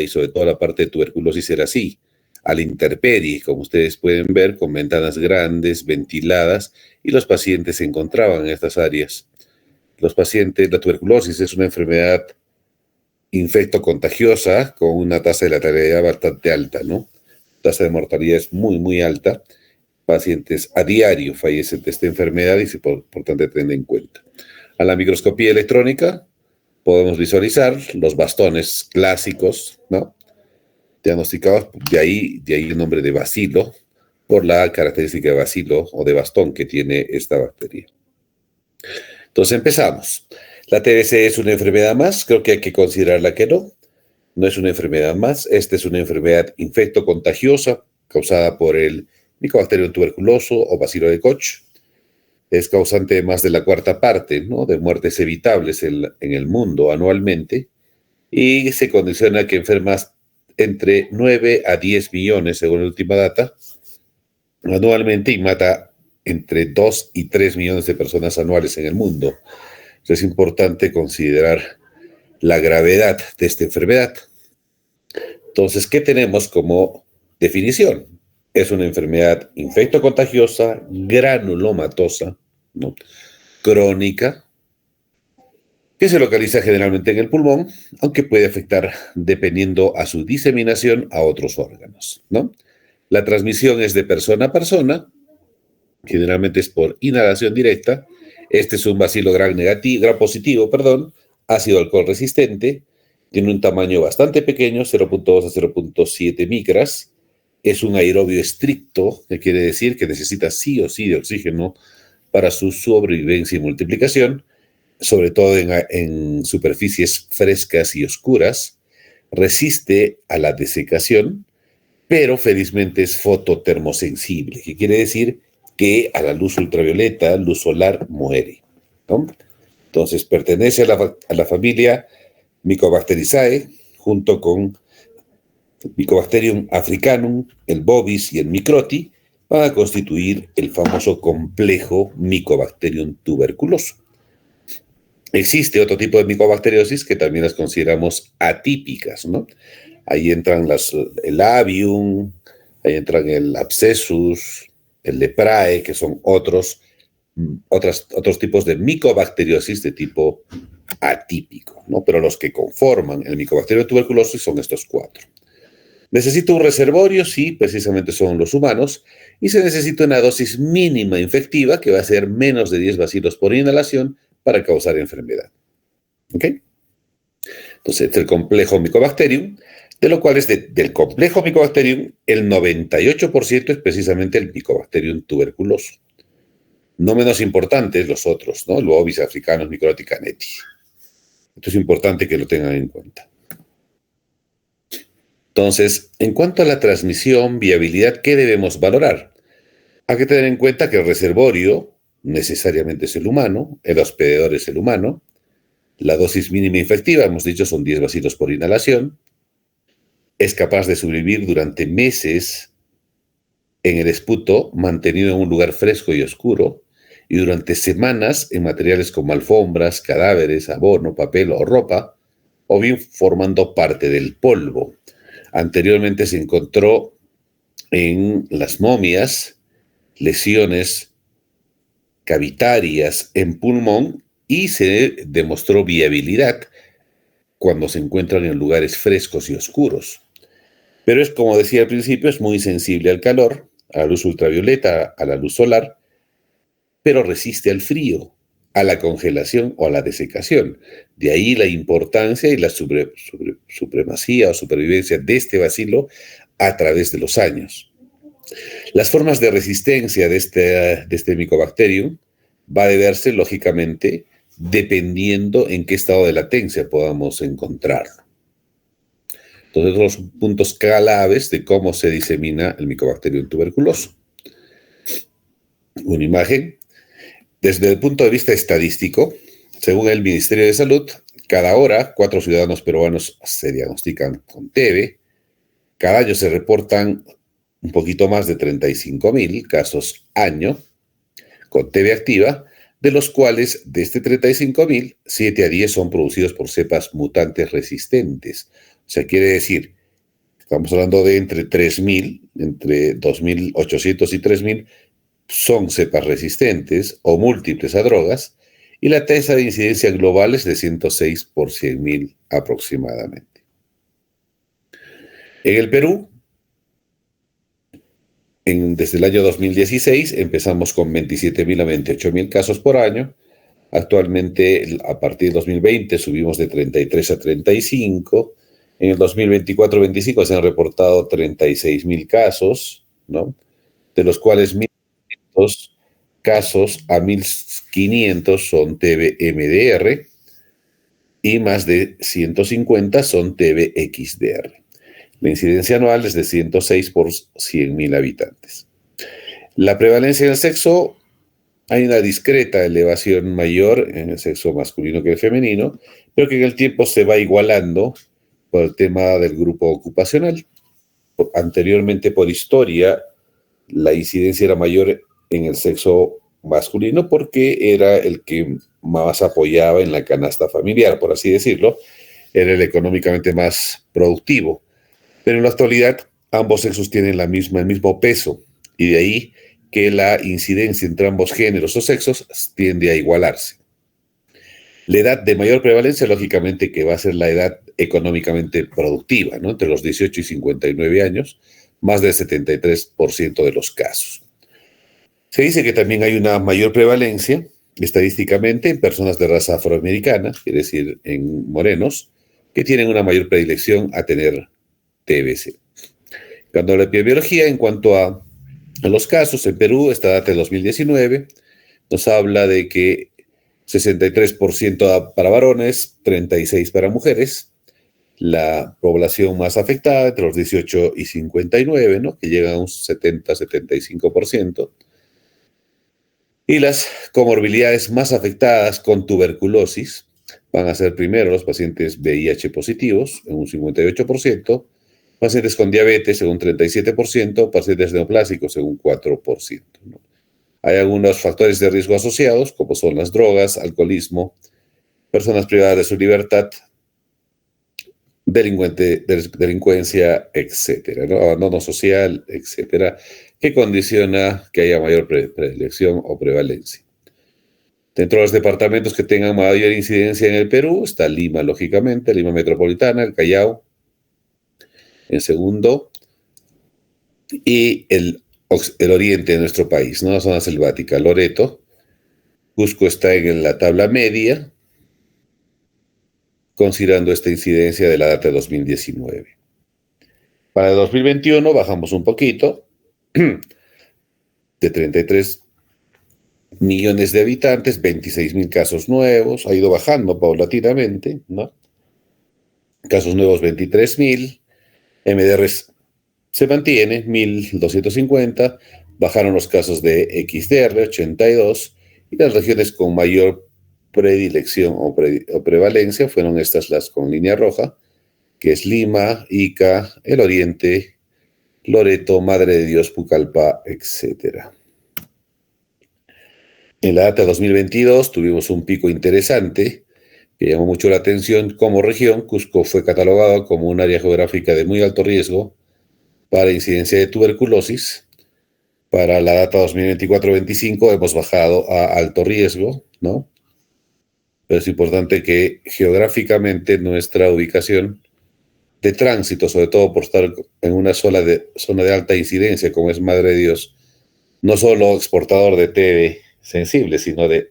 y sobre todo la parte de tuberculosis era así, a la intemperie, como ustedes pueden ver, con ventanas grandes, ventiladas, y los pacientes se encontraban en estas áreas. Los pacientes, la tuberculosis es una enfermedad infectocontagiosa con una tasa de letalidad bastante alta, ¿no? Tasa de mortalidad es muy, muy alta. Pacientes a diario fallecen de esta enfermedad y es importante tener en cuenta. A la microscopía electrónica podemos visualizar los bastones clásicos, ¿no? Diagnosticados, de ahí el nombre de bacilo, por la característica de bacilo o de bastón que tiene esta bacteria. Entonces empezamos. La TBC es una enfermedad más, creo que hay que considerarla que no. No es una enfermedad más, esta es una enfermedad infectocontagiosa causada por el Mycobacterium tuberculoso o bacilo de Koch. Es causante de más de la cuarta parte, ¿no?, de muertes evitables en el mundo anualmente, y se condiciona que enfermas entre 9 a 10 millones, según la última data, anualmente, y mata entre 2 y 3 millones de personas anuales en el mundo. Entonces es importante considerar la gravedad de esta enfermedad. Entonces, ¿qué tenemos como definición? Es una enfermedad infectocontagiosa, granulomatosa, ¿no?, crónica, que se localiza generalmente en el pulmón, aunque puede afectar, dependiendo a su diseminación, a otros órganos, ¿no? La transmisión es de persona a persona, generalmente es por inhalación directa. Este es un bacilo gram positivo, ácido alcohol resistente, tiene un tamaño bastante pequeño, 0.2 a 0.7 micras, es un aerobio estricto, que quiere decir que necesita sí o sí de oxígeno para su sobrevivencia y multiplicación, sobre todo en superficies frescas y oscuras, resiste a la desecación, pero felizmente es fototermosensible, que quiere decir que a la luz ultravioleta, luz solar, muere, ¿no? Entonces pertenece a la familia Mycobacteriaceae, junto con Mycobacterium africanum, el bovis y el microti, van a constituir el famoso complejo Mycobacterium tuberculoso. Existe otro tipo de micobacteriosis que también las consideramos atípicas, ¿no? Ahí entran el avium, ahí entran el abscessus, el leprae, que son otros tipos de micobacteriosis de tipo atípico, ¿no? Pero los que conforman el Mycobacterium tuberculosis son estos cuatro. ¿Necesita un reservorio? Sí, precisamente son los humanos, y se necesita una dosis mínima infectiva, que va a ser menos de 10 bacilos por inhalación, para causar enfermedad. ¿Ok? Entonces, el complejo Mycobacterium, de lo cual del complejo Mycobacterium, el 98% es precisamente el Mycobacterium tuberculoso. No menos importantes los otros, ¿no? El bovis africanus, microti, canetti. Esto es importante que lo tengan en cuenta. Entonces, en cuanto a la transmisión, viabilidad, ¿qué debemos valorar? Hay que tener en cuenta que el reservorio necesariamente es el humano, el hospedador es el humano, la dosis mínima infectiva, hemos dicho, son 10 bacilos por inhalación, es capaz de sobrevivir durante meses en el esputo mantenido en un lugar fresco y oscuro, y durante semanas en materiales como alfombras, cadáveres, abono, papel o ropa, o bien formando parte del polvo. Anteriormente se encontró en las momias lesiones cavitarias en pulmón y se demostró viabilidad cuando se encuentran en lugares frescos y oscuros. Pero es, como decía al principio, es muy sensible al calor, a la luz ultravioleta, a la luz solar, pero resiste al frío, a la congelación o a la desecación. De ahí la importancia y la supremacía o supervivencia de este bacilo a través de los años. Las formas de resistencia de este Mycobacterium va a deberse, lógicamente, dependiendo en qué estado de latencia podamos encontrarlo. Entonces, los puntos claves de cómo se disemina el Mycobacterium tuberculoso. Una imagen. Desde el punto de vista estadístico, según el Ministerio de Salud, cada hora 4 ciudadanos peruanos se diagnostican con TB. Cada año se reportan un poquito más de 35.000 casos año con TB activa, de los cuales de este 35.000, 7 a 10 son producidos por cepas mutantes resistentes, sea, quiere decir, estamos hablando de entre 3.000, entre 2.800 y 3.000, son cepas resistentes o múltiples a drogas, y la tasa de incidencia global es de 106 por 100.000 aproximadamente. En el Perú, desde el año 2016 empezamos con 27.000 a 28.000 casos por año. Actualmente, a partir de 2020, subimos de 33 a 35. En el 2024-25 se han reportado 36.000 casos, ¿no? De los cuales 1.500 casos a 1.500 son TB-MDR y más de 150 son TB-XDR. La incidencia anual es de 106 por 100.000 habitantes. La prevalencia en el sexo, hay una discreta elevación mayor en el sexo masculino que el femenino, pero que en el tiempo se va igualando por el tema del grupo ocupacional. Anteriormente, por historia, la incidencia era mayor en el sexo masculino porque era el que más apoyaba en la canasta familiar, por así decirlo, era el económicamente más productivo. Pero en la actualidad ambos sexos tienen el mismo peso, y de ahí que la incidencia entre ambos géneros o sexos tiende a igualarse. La edad de mayor prevalencia, lógicamente, que va a ser la edad económicamente productiva, ¿no? Entre los 18 y 59 años, más del 73% de los casos. Se dice que también hay una mayor prevalencia, estadísticamente, en personas de raza afroamericana, es decir, en morenos, que tienen una mayor predilección a tener TBC. Cuando la epidemiología, en cuanto a los casos en Perú, esta data de 2019, nos habla de que 63% para varones, 36% para mujeres, la población más afectada entre los 18 y 59, ¿no? Que llega a un 70-75%, y las comorbilidades más afectadas con tuberculosis van a ser primero los pacientes VIH positivos, en un 58%, pacientes con diabetes en un 37%, pacientes neoplásicos en un 4%, ¿no? Hay algunos factores de riesgo asociados, como son las drogas, alcoholismo, personas privadas de su libertad, delincuencia, etcétera, ¿no? Abandono social, etcétera, que condiciona que haya mayor predilección o prevalencia. Dentro de los departamentos que tengan mayor incidencia en el Perú está Lima, lógicamente, Lima Metropolitana, el Callao, en segundo, y el oriente de nuestro país, ¿no? La zona selvática, Loreto. Cusco está en la tabla media, considerando esta incidencia de la data de 2019. Para el 2021 bajamos un poquito, de 33 millones de habitantes, 26.000 casos nuevos, ha ido bajando paulatinamente, ¿no? Casos nuevos 23.000, MDRs se mantiene, 1.250, bajaron los casos de XDR, 82, y las regiones con mayor predilección o prevalencia fueron estas las con línea roja, que es Lima, Ica, el Oriente, Loreto, Madre de Dios, Pucallpa, etc. En la data 2022 tuvimos un pico interesante que llamó mucho la atención. Como región, Cusco fue catalogado como un área geográfica de muy alto riesgo para incidencia de tuberculosis. Para la data 2024-25 hemos bajado a alto riesgo, ¿no? Pero es importante que geográficamente nuestra ubicación de tránsito, sobre todo por estar en una zona de alta incidencia, como es Madre de Dios, no solo exportador de TB sensible, sino de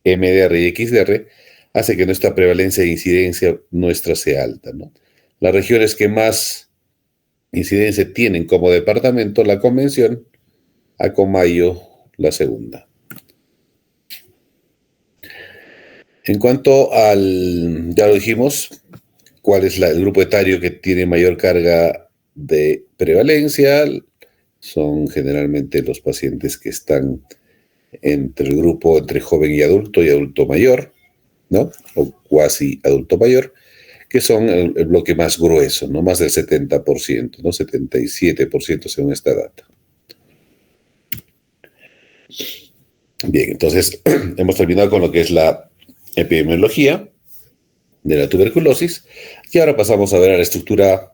MDR y XDR, hace que nuestra prevalencia e incidencia nuestra sea alta, ¿no? Las regiones que más incidencia tienen como departamento, la Convención, Acomayo, la segunda. En cuanto ya lo dijimos, cuál es el grupo etario que tiene mayor carga de prevalencia, son generalmente los pacientes que están entre el grupo entre joven y adulto mayor, ¿no? O cuasi adulto mayor, que son el bloque más grueso, ¿no? Más del 70%, ¿no? 77% según esta data. Bien, entonces hemos terminado con lo que es la epidemiología de la tuberculosis. Y ahora pasamos a ver a la estructura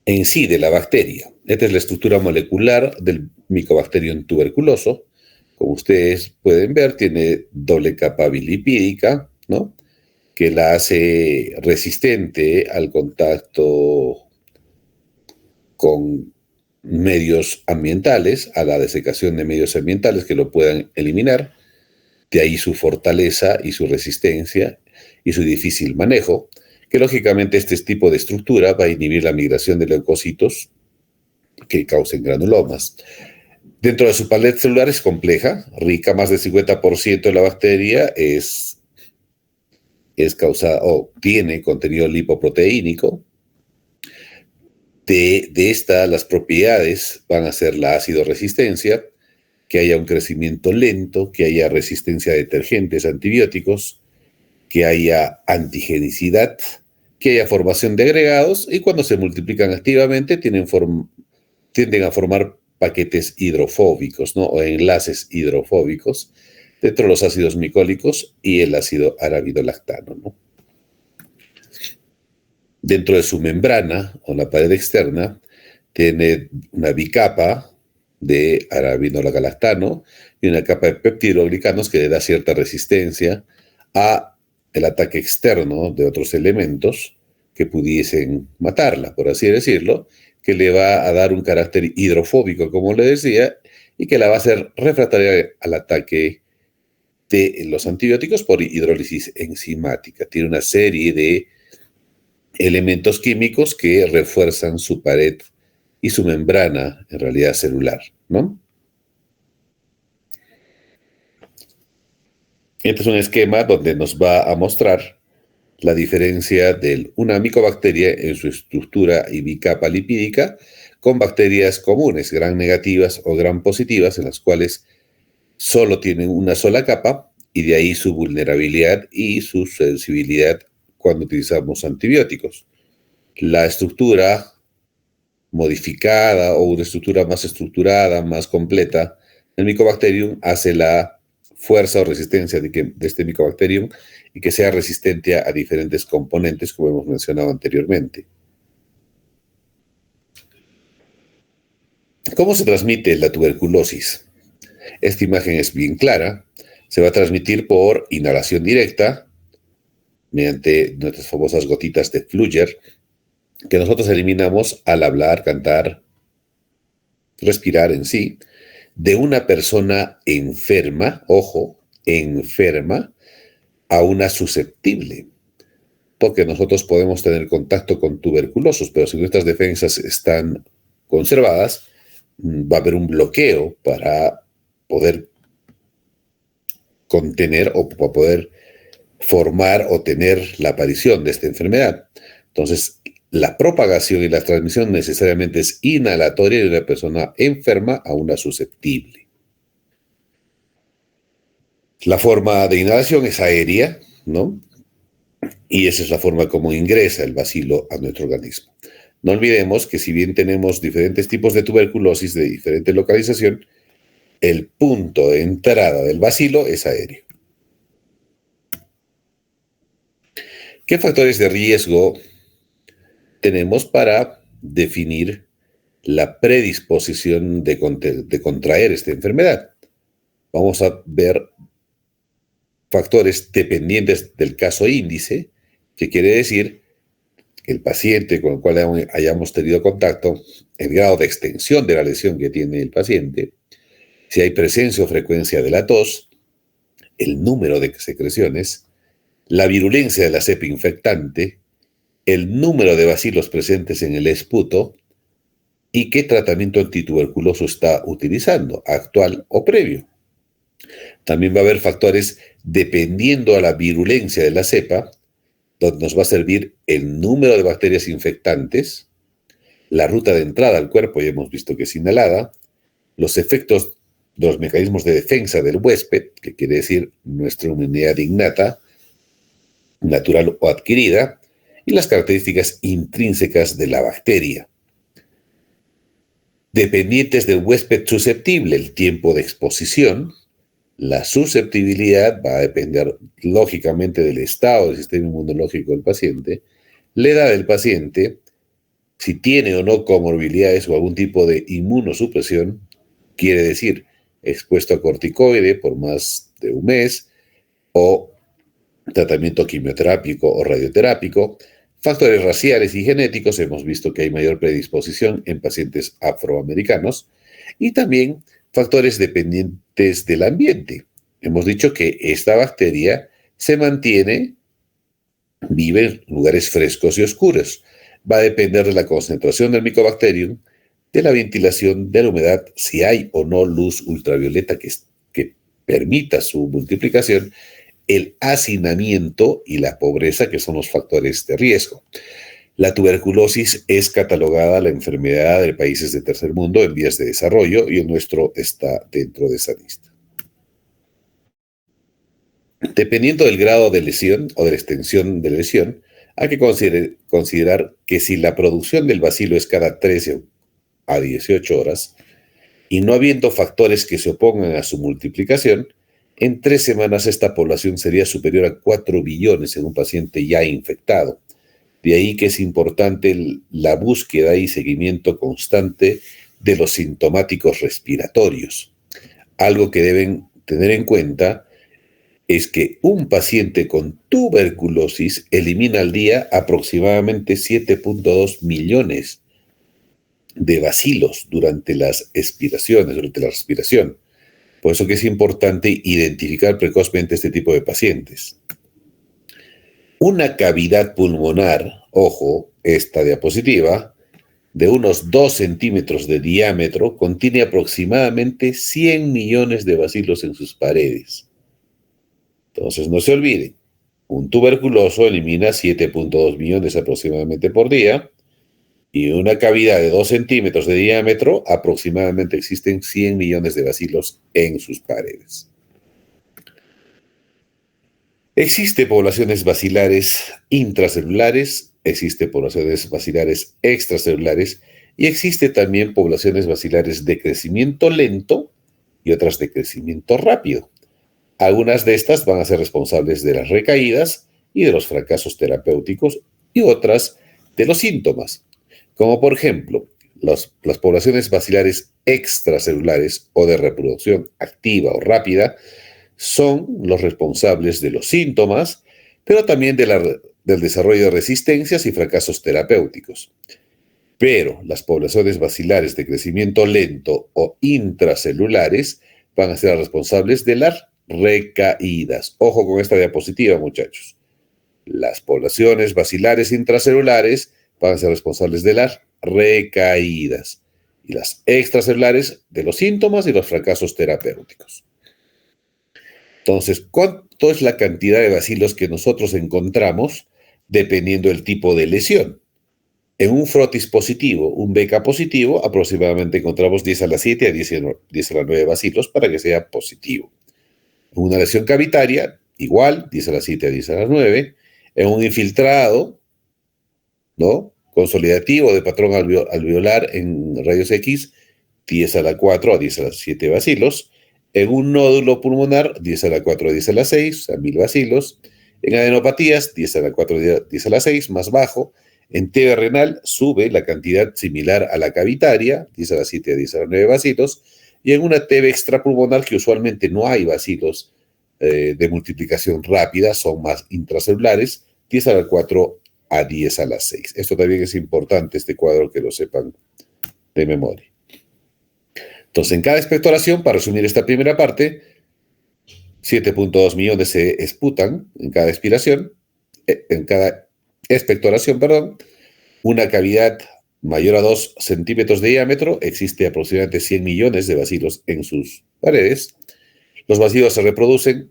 en sí de la bacteria. Esta es la estructura molecular del Mycobacterium tuberculoso. Como ustedes pueden ver, tiene doble capa bilipídica, ¿no?, que la hace resistente al contacto con medios ambientales, a la desecación de medios ambientales que lo puedan eliminar. De ahí su fortaleza y su resistencia y su difícil manejo, que lógicamente este tipo de estructura va a inhibir la migración de leucocitos que causen granulomas. Dentro de su paleta celular es compleja, rica, más del 50% de la bacteria es causada o tiene contenido lipoproteínico. De esta, las propiedades van a ser la ácido resistencia, que haya un crecimiento lento, que haya resistencia a detergentes, antibióticos, que haya antigenicidad, que haya formación de agregados y cuando se multiplican activamente tienden a formar paquetes hidrofóbicos, ¿no?, o enlaces hidrofóbicos dentro de los ácidos micólicos y el ácido arábido-lactano, ¿no? Dentro de su membrana o la pared externa tiene una bicapa de arábido-lactano y una capa de peptidoglicanos que le da cierta resistencia a el ataque externo de otros elementos que pudiesen matarla, por así decirlo, que le va a dar un carácter hidrofóbico, como le decía, y que la va a hacer refractaria al ataque de los antibióticos por hidrólisis enzimática. Tiene una serie de elementos químicos que refuerzan su pared y su membrana, en realidad celular, ¿no? Este es un esquema donde nos va a mostrar la diferencia de una micobacteria en su estructura y bicapa lipídica con bacterias comunes, gram negativas o gram positivas, en las cuales solo tienen una sola capa y de ahí su vulnerabilidad y su sensibilidad cuando utilizamos antibióticos. La estructura modificada o una estructura más estructurada, más completa, el Mycobacterium hace la fuerza o resistencia de este Mycobacterium y que sea resistente a diferentes componentes, como hemos mencionado anteriormente. ¿Cómo se transmite la tuberculosis? Esta imagen es bien clara. Se va a transmitir por inhalación directa mediante nuestras famosas gotitas de Flügger, que nosotros eliminamos al hablar, cantar, respirar en sí, de una persona enferma, ojo, enferma, a una susceptible. Porque nosotros podemos tener contacto con tuberculosos, pero si nuestras defensas están conservadas, va a haber un bloqueo para poder contener o para poder formar o tener la aparición de esta enfermedad. Entonces, la propagación y la transmisión necesariamente es inhalatoria de una persona enferma a una susceptible. La forma de inhalación es aérea, ¿no? Y esa es la forma como ingresa el bacilo a nuestro organismo. No olvidemos que si bien tenemos diferentes tipos de tuberculosis de diferente localización, el punto de entrada del bacilo es aéreo. ¿Qué factores de riesgo tenemos para definir la predisposición de contraer esta enfermedad? Vamos a ver factores dependientes del caso índice, que quiere decir que el paciente con el cual hayamos tenido contacto, el grado de extensión de la lesión que tiene el paciente, si hay presencia o frecuencia de la tos, el número de secreciones, la virulencia de la cepa infectante, el número de bacilos presentes en el esputo y qué tratamiento antituberculoso está utilizando, actual o previo. También va a haber factores dependiendo a la virulencia de la cepa, donde nos va a servir el número de bacterias infectantes, la ruta de entrada al cuerpo, ya hemos visto que es inhalada, los efectos de los mecanismos de defensa del huésped, que quiere decir nuestra inmunidad innata, natural o adquirida, y las características intrínsecas de la bacteria. Dependientes del huésped susceptible, el tiempo de exposición. La susceptibilidad va a depender lógicamente del estado del sistema inmunológico del paciente, la edad del paciente, si tiene o no comorbilidades o algún tipo de inmunosupresión, quiere decir expuesto a corticoide por más de un mes o tratamiento quimioterápico o radioterápico, factores raciales y genéticos, hemos visto que hay mayor predisposición en pacientes afroamericanos, y también factores dependientes del ambiente. Hemos dicho que esta bacteria se mantiene, vive en lugares frescos y oscuros. Va a depender de la concentración del Mycobacterium, de la ventilación, de la humedad, si hay o no luz ultravioleta que permita su multiplicación, el hacinamiento y la pobreza, que son los factores de riesgo. La tuberculosis es catalogada la enfermedad de países de tercer mundo en vías de desarrollo y el nuestro está dentro de esa lista. Dependiendo del grado de lesión o de la extensión de la lesión, hay que considerar que si la producción del bacilo es cada 13 a 18 horas y no habiendo factores que se opongan a su multiplicación, en 3 semanas esta población sería superior a 4 billones en un paciente ya infectado. De ahí que es importante la búsqueda y seguimiento constante de los sintomáticos respiratorios. Algo que deben tener en cuenta es que un paciente con tuberculosis elimina al día aproximadamente 7.2 millones de bacilos durante las expiraciones, durante la respiración. Por eso que es importante identificar precozmente este tipo de pacientes. Una cavidad pulmonar, ojo, esta diapositiva, de unos 2 centímetros de diámetro, contiene aproximadamente 100 millones de bacilos en sus paredes. Entonces, no se olviden, un tuberculoso elimina 7.2 millones aproximadamente por día, y en una cavidad de 2 centímetros de diámetro, aproximadamente existen 100 millones de bacilos en sus paredes. Existen poblaciones bacilares intracelulares, existen poblaciones bacilares extracelulares y existen también poblaciones bacilares de crecimiento lento y otras de crecimiento rápido. Algunas de estas van a ser responsables de las recaídas y de los fracasos terapéuticos y otras de los síntomas, como por ejemplo las poblaciones bacilares extracelulares o de reproducción activa o rápida son los responsables de los síntomas, pero también del desarrollo de resistencias y fracasos terapéuticos. Pero las poblaciones bacilares de crecimiento lento o intracelulares van a ser responsables de las recaídas. Ojo con esta diapositiva, muchachos. Las poblaciones bacilares intracelulares van a ser responsables de las recaídas y las extracelulares de los síntomas y los fracasos terapéuticos. Entonces, ¿cuánto es la cantidad de bacilos que nosotros encontramos dependiendo del tipo de lesión? En un frotis positivo, un BK positivo, aproximadamente encontramos 10 a la 7 a 10 a la 9 bacilos para que sea positivo. En una lesión cavitaria, igual, 10 a la 7 a 10 a la 9. En un infiltrado, ¿no?, consolidativo de patrón alveolar en rayos X, 10 a la 4 a 10 a la 7 bacilos. En un nódulo pulmonar, 10 a la 4 a 10 a la 6, o sea, 1000 bacilos. En adenopatías, 10 a la 4 a 10 a la 6, más bajo. En TB renal sube la cantidad similar a la cavitaria, 10 a la 7 a 10 a la 9 bacilos. Y en una TB extrapulmonar, que usualmente no hay bacilos de multiplicación rápida, son más intracelulares, 10 a la 4 a 10 a la 6. Esto también es importante, este cuadro, que lo sepan de memoria. Entonces, en cada expectoración, para resumir esta primera parte, 7.2 millones se exputan en cada expectoración, una cavidad mayor a 2 centímetros de diámetro, existe aproximadamente 100 millones de bacilos en sus paredes. Los bacilos se reproducen,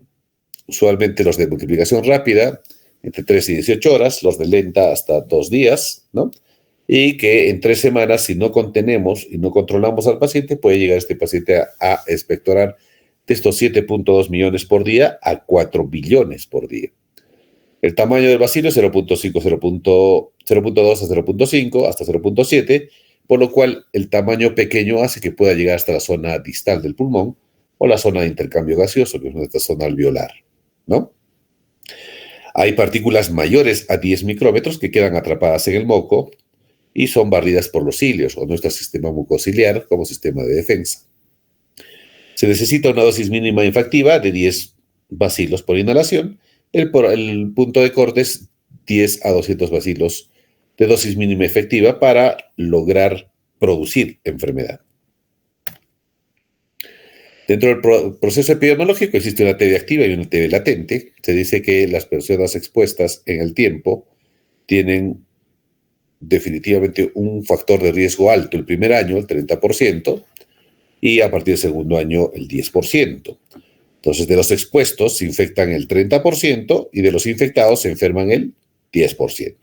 usualmente los de multiplicación rápida, entre 3 y 18 horas, los de lenta hasta 2 días, ¿no? Y que en 3 semanas, si no contenemos y no controlamos al paciente, puede llegar este paciente a expectorar de estos 7.2 millones por día a 4 billones por día. El tamaño del bacilo es 0.5, 0.2 a 0.5, hasta 0.7, por lo cual el tamaño pequeño hace que pueda llegar hasta la zona distal del pulmón o la zona de intercambio gaseoso, que es nuestra zona alveolar, ¿no? Hay partículas mayores a 10 micrómetros que quedan atrapadas en el moco y son barridas por los cilios o nuestro sistema mucociliar como sistema de defensa. Se necesita una dosis mínima infectiva de 10 bacilos por inhalación. El punto de corte es 10 a 200 bacilos de dosis mínima efectiva para lograr producir enfermedad. Dentro del proceso epidemiológico existe una TB activa y una TB latente. Se dice que las personas expuestas en el tiempo tienen definitivamente un factor de riesgo alto el primer año, el 30%, y a partir del segundo año el 10%. Entonces, de los expuestos se infectan el 30% y de los infectados se enferman el 10%.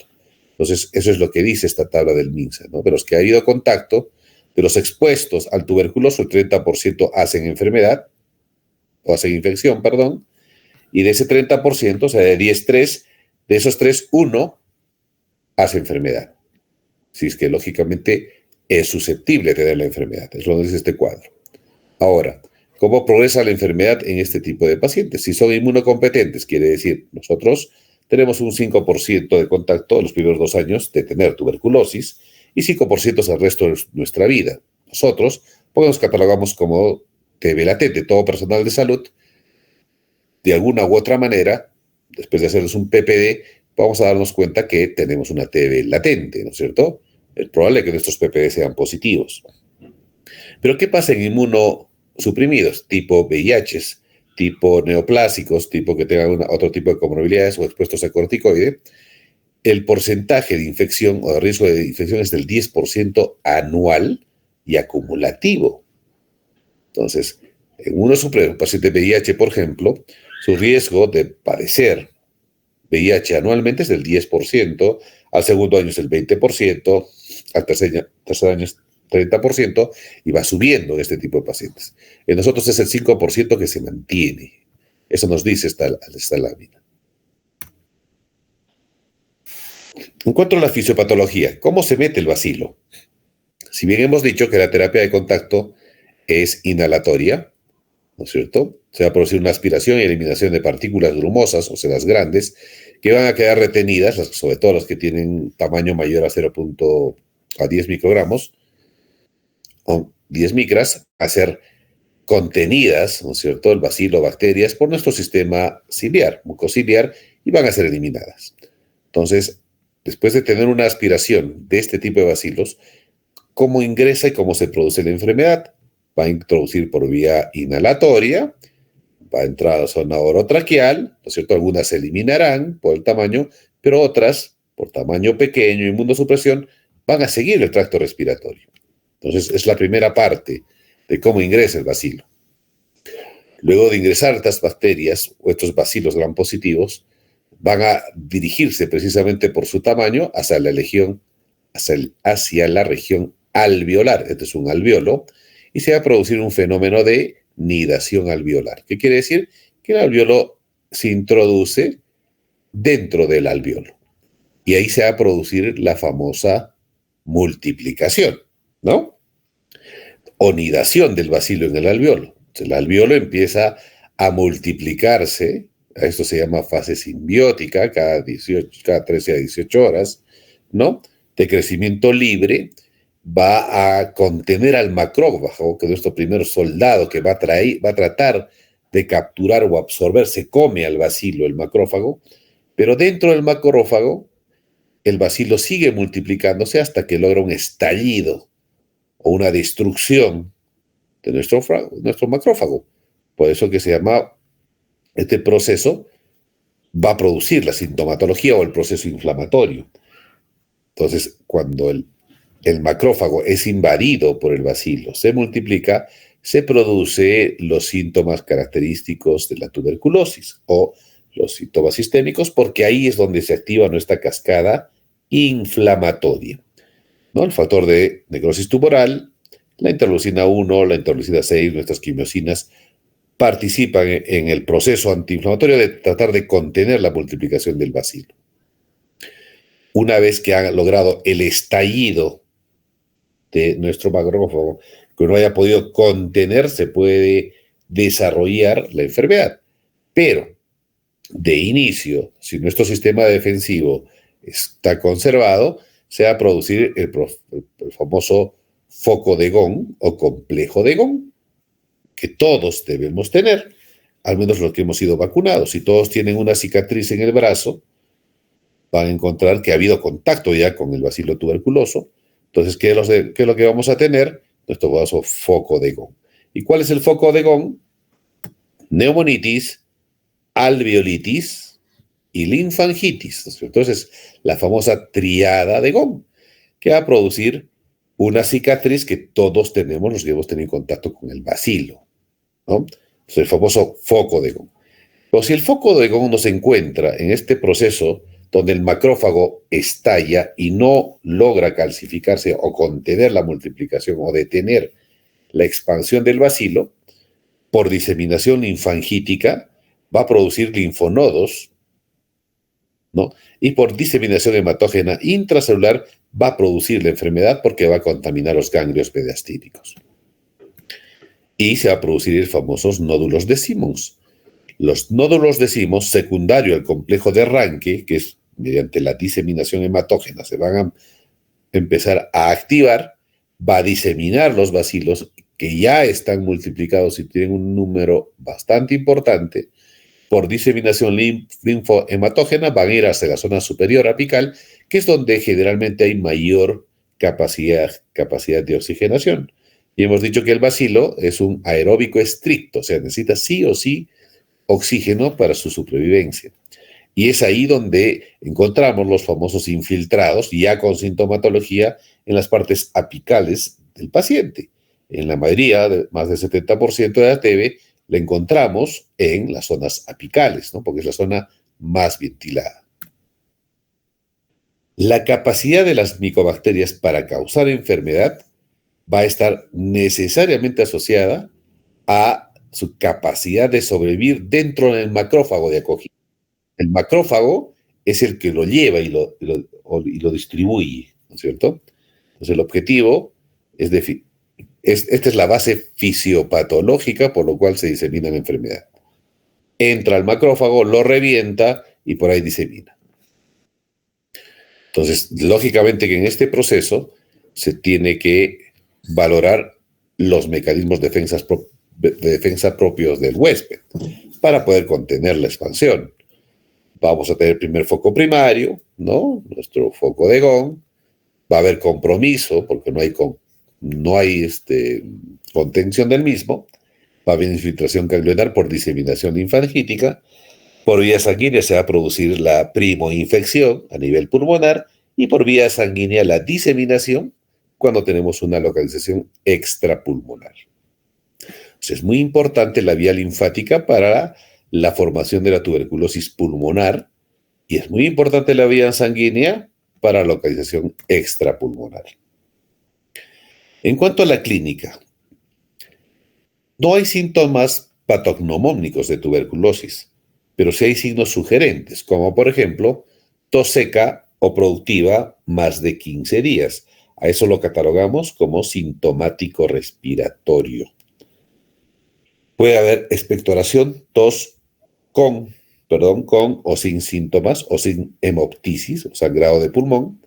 Entonces, eso es lo que dice esta tabla del MINSA, ¿no? De los que ha habido contacto, de los expuestos al tuberculoso, el 30% hacen enfermedad, o hacen infección, perdón, y de ese 30%, o sea, de 10, 3, de esos 3, 1 hace enfermedad. Si es que, lógicamente, es susceptible de tener la enfermedad. Es lo que dice este cuadro. Ahora, ¿cómo progresa la enfermedad en este tipo de pacientes? Si son inmunocompetentes, quiere decir, nosotros tenemos un 5% de contacto en los primeros 2 años de tener tuberculosis y 5% es el resto de nuestra vida. Nosotros nos catalogamos como TB latente, todo personal de salud, de alguna u otra manera, después de hacerles un PPD, vamos a darnos cuenta que tenemos una TB latente, ¿no es cierto? Es probable que nuestros PPD sean positivos. Pero ¿qué pasa en inmunosuprimidos, tipo VIHs, tipo neoplásicos, tipo que tengan otro tipo de comorbilidades o expuestos a corticoide? El porcentaje de infección o de riesgo de infección es del 10% anual y acumulativo. Entonces, en un paciente VIH, por ejemplo, su riesgo de padecer VIH anualmente es del 10%, al segundo año es el 20%, al tercer año es 30% y va subiendo en este tipo de pacientes. En nosotros es el 5% que se mantiene. Eso nos dice esta lámina. En cuanto a la fisiopatología, ¿cómo se mete el bacilo? Si bien hemos dicho que la terapia de contacto es inhalatoria, ¿no es cierto? Se va a producir una aspiración y eliminación de partículas grumosas, o sea, las grandes, que van a quedar retenidas, sobre todo las que tienen tamaño mayor a 10 microgramos, o 10 micras, a ser contenidas, ¿no es cierto?, el bacilo, bacterias, por nuestro sistema ciliar, mucociliar, y van a ser eliminadas. Entonces, después de tener una aspiración de este tipo de bacilos, ¿cómo ingresa y cómo se produce la enfermedad? Va a introducir por vía inhalatoria, va a entrar a la zona orotraqueal, ¿no es cierto? Algunas se eliminarán por el tamaño, pero otras, por tamaño pequeño y inmunosupresión, van a seguir el tracto respiratorio. Entonces, es la primera parte de cómo ingresa el bacilo. Luego de ingresar estas bacterias o estos bacilos gram positivos, van a dirigirse precisamente por su tamaño hacia la región alveolar. Este es un alveolo y se va a producir un fenómeno de nidación alveolar. ¿Qué quiere decir? Que el alveolo se introduce dentro del alveolo y ahí se va a producir la famosa multiplicación, ¿no? O nidación del bacilo en el alveolo. Entonces, el alveolo empieza a multiplicarse, a esto se llama fase simbiótica, cada 13 a 18 horas, ¿no?, de crecimiento libre, va a contener al macrófago, que es nuestro primer soldado que va a tratar de capturar o absorber, se come al bacilo, el macrófago, pero dentro del macrófago, el bacilo sigue multiplicándose hasta que logra un estallido o una destrucción de nuestro macrófago. Por eso que se llama, este proceso va a producir la sintomatología o el proceso inflamatorio. Entonces, cuando el macrófago es invadido por el bacilo, se multiplica, se produce los síntomas característicos de la tuberculosis o los síntomas sistémicos, porque ahí es donde se activa nuestra cascada inflamatoria, ¿no? El factor de necrosis tumoral, la interleucina 1, la interleucina 6, nuestras quimiosinas participan en el proceso antiinflamatorio de tratar de contener la multiplicación del bacilo. Una vez que ha logrado el estallido de nuestro macrófago, que no haya podido contener, se puede desarrollar la enfermedad. Pero de inicio, si nuestro sistema defensivo está conservado, se va a producir el famoso foco de Gong o complejo de Gong, que todos debemos tener, al menos los que hemos sido vacunados. Si todos tienen una cicatriz en el brazo, van a encontrar que ha habido contacto ya con el bacilo tuberculoso. Entonces, ¿qué es lo que vamos a tener? Nuestro famoso foco de Gong. ¿Y cuál es el foco de Gong? Neumonitis, alveolitis y linfangitis. Entonces, la famosa triada de Gong, que va a producir una cicatriz que todos tenemos los que hemos tenido contacto con el bacilo, ¿no? Entonces, el famoso foco de Gong. Pero si el foco de Gong no se encuentra en este proceso donde el macrófago estalla y no logra calcificarse o contener la multiplicación o detener la expansión del bacilo, por diseminación linfangítica va a producir linfonodos, ¿no? Y por diseminación hematógena intracelular va a producir la enfermedad porque va a contaminar los ganglios mediastínicos. Y se va a producir los famosos nódulos de Simmons. Los nódulos de Simmons, secundario al complejo de Ranke, que es mediante la diseminación hematógena, se van a empezar a activar, va a diseminar los bacilos que ya están multiplicados y tienen un número bastante importante. Por diseminación linfohematógena van a ir hacia la zona superior apical, que es donde generalmente hay mayor capacidad de oxigenación. Y hemos dicho que el bacilo es un aeróbico estricto, o sea, necesita sí o sí oxígeno para su supervivencia. Y es ahí donde encontramos los famosos infiltrados, ya con sintomatología, en las partes apicales del paciente. En la mayoría, más del 70% de la TB, la encontramos en las zonas apicales, ¿no? Porque es la zona más ventilada. La capacidad de las micobacterias para causar enfermedad va a estar necesariamente asociada a su capacidad de sobrevivir dentro del macrófago de acogida. El macrófago es el que lo lleva y lo distribuye, ¿no es cierto? Entonces el objetivo es esta es la base fisiopatológica por lo cual se disemina la enfermedad. Entra al macrófago, lo revienta y por ahí disemina. Entonces, lógicamente que en este proceso se tiene que valorar los mecanismos de defensa propios del huésped para poder contener la expansión. Vamos a tener el primer foco primario, ¿no? Nuestro foco de Gong. Va a haber compromiso porque no hay contención del mismo. Va a haber infiltración ganglionar por diseminación linfangítica. Por vía sanguínea se va a producir la primoinfección a nivel pulmonar y por vía sanguínea la diseminación cuando tenemos una localización extrapulmonar. Entonces, es muy importante la vía linfática para la formación de la tuberculosis pulmonar y es muy importante la vía sanguínea para la localización extrapulmonar. En cuanto a la clínica, no hay síntomas patognomónicos de tuberculosis, pero sí hay signos sugerentes, como por ejemplo, tos seca o productiva más de 15 días. A eso lo catalogamos como sintomático respiratorio. Puede haber expectoración, tos con o sin síntomas o sin hemoptisis o sangrado de pulmón.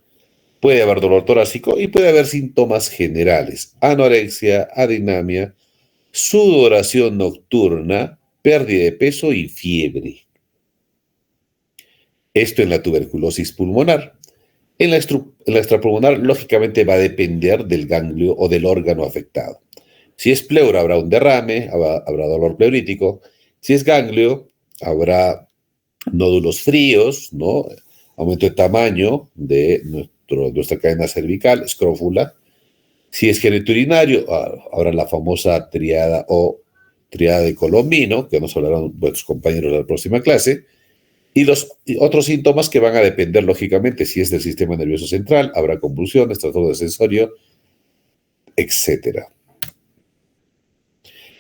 Puede haber dolor torácico y puede haber síntomas generales, anorexia, adinamia, sudoración nocturna, pérdida de peso y fiebre. Esto en la tuberculosis pulmonar. En la extrapulmonar, lógicamente, va a depender del ganglio o del órgano afectado. Si es pleura, habrá un derrame, habrá dolor pleurítico. Si es ganglio, habrá nódulos fríos, ¿no? Aumento de tamaño de nuestra cadena cervical, escrófula. Si es genitourinario, habrá la famosa triada de Colombino, que nos hablarán nuestros compañeros de la próxima clase. Y otros síntomas que van a depender, lógicamente, si es del sistema nervioso central, habrá convulsiones, trastorno de sensorio, etc.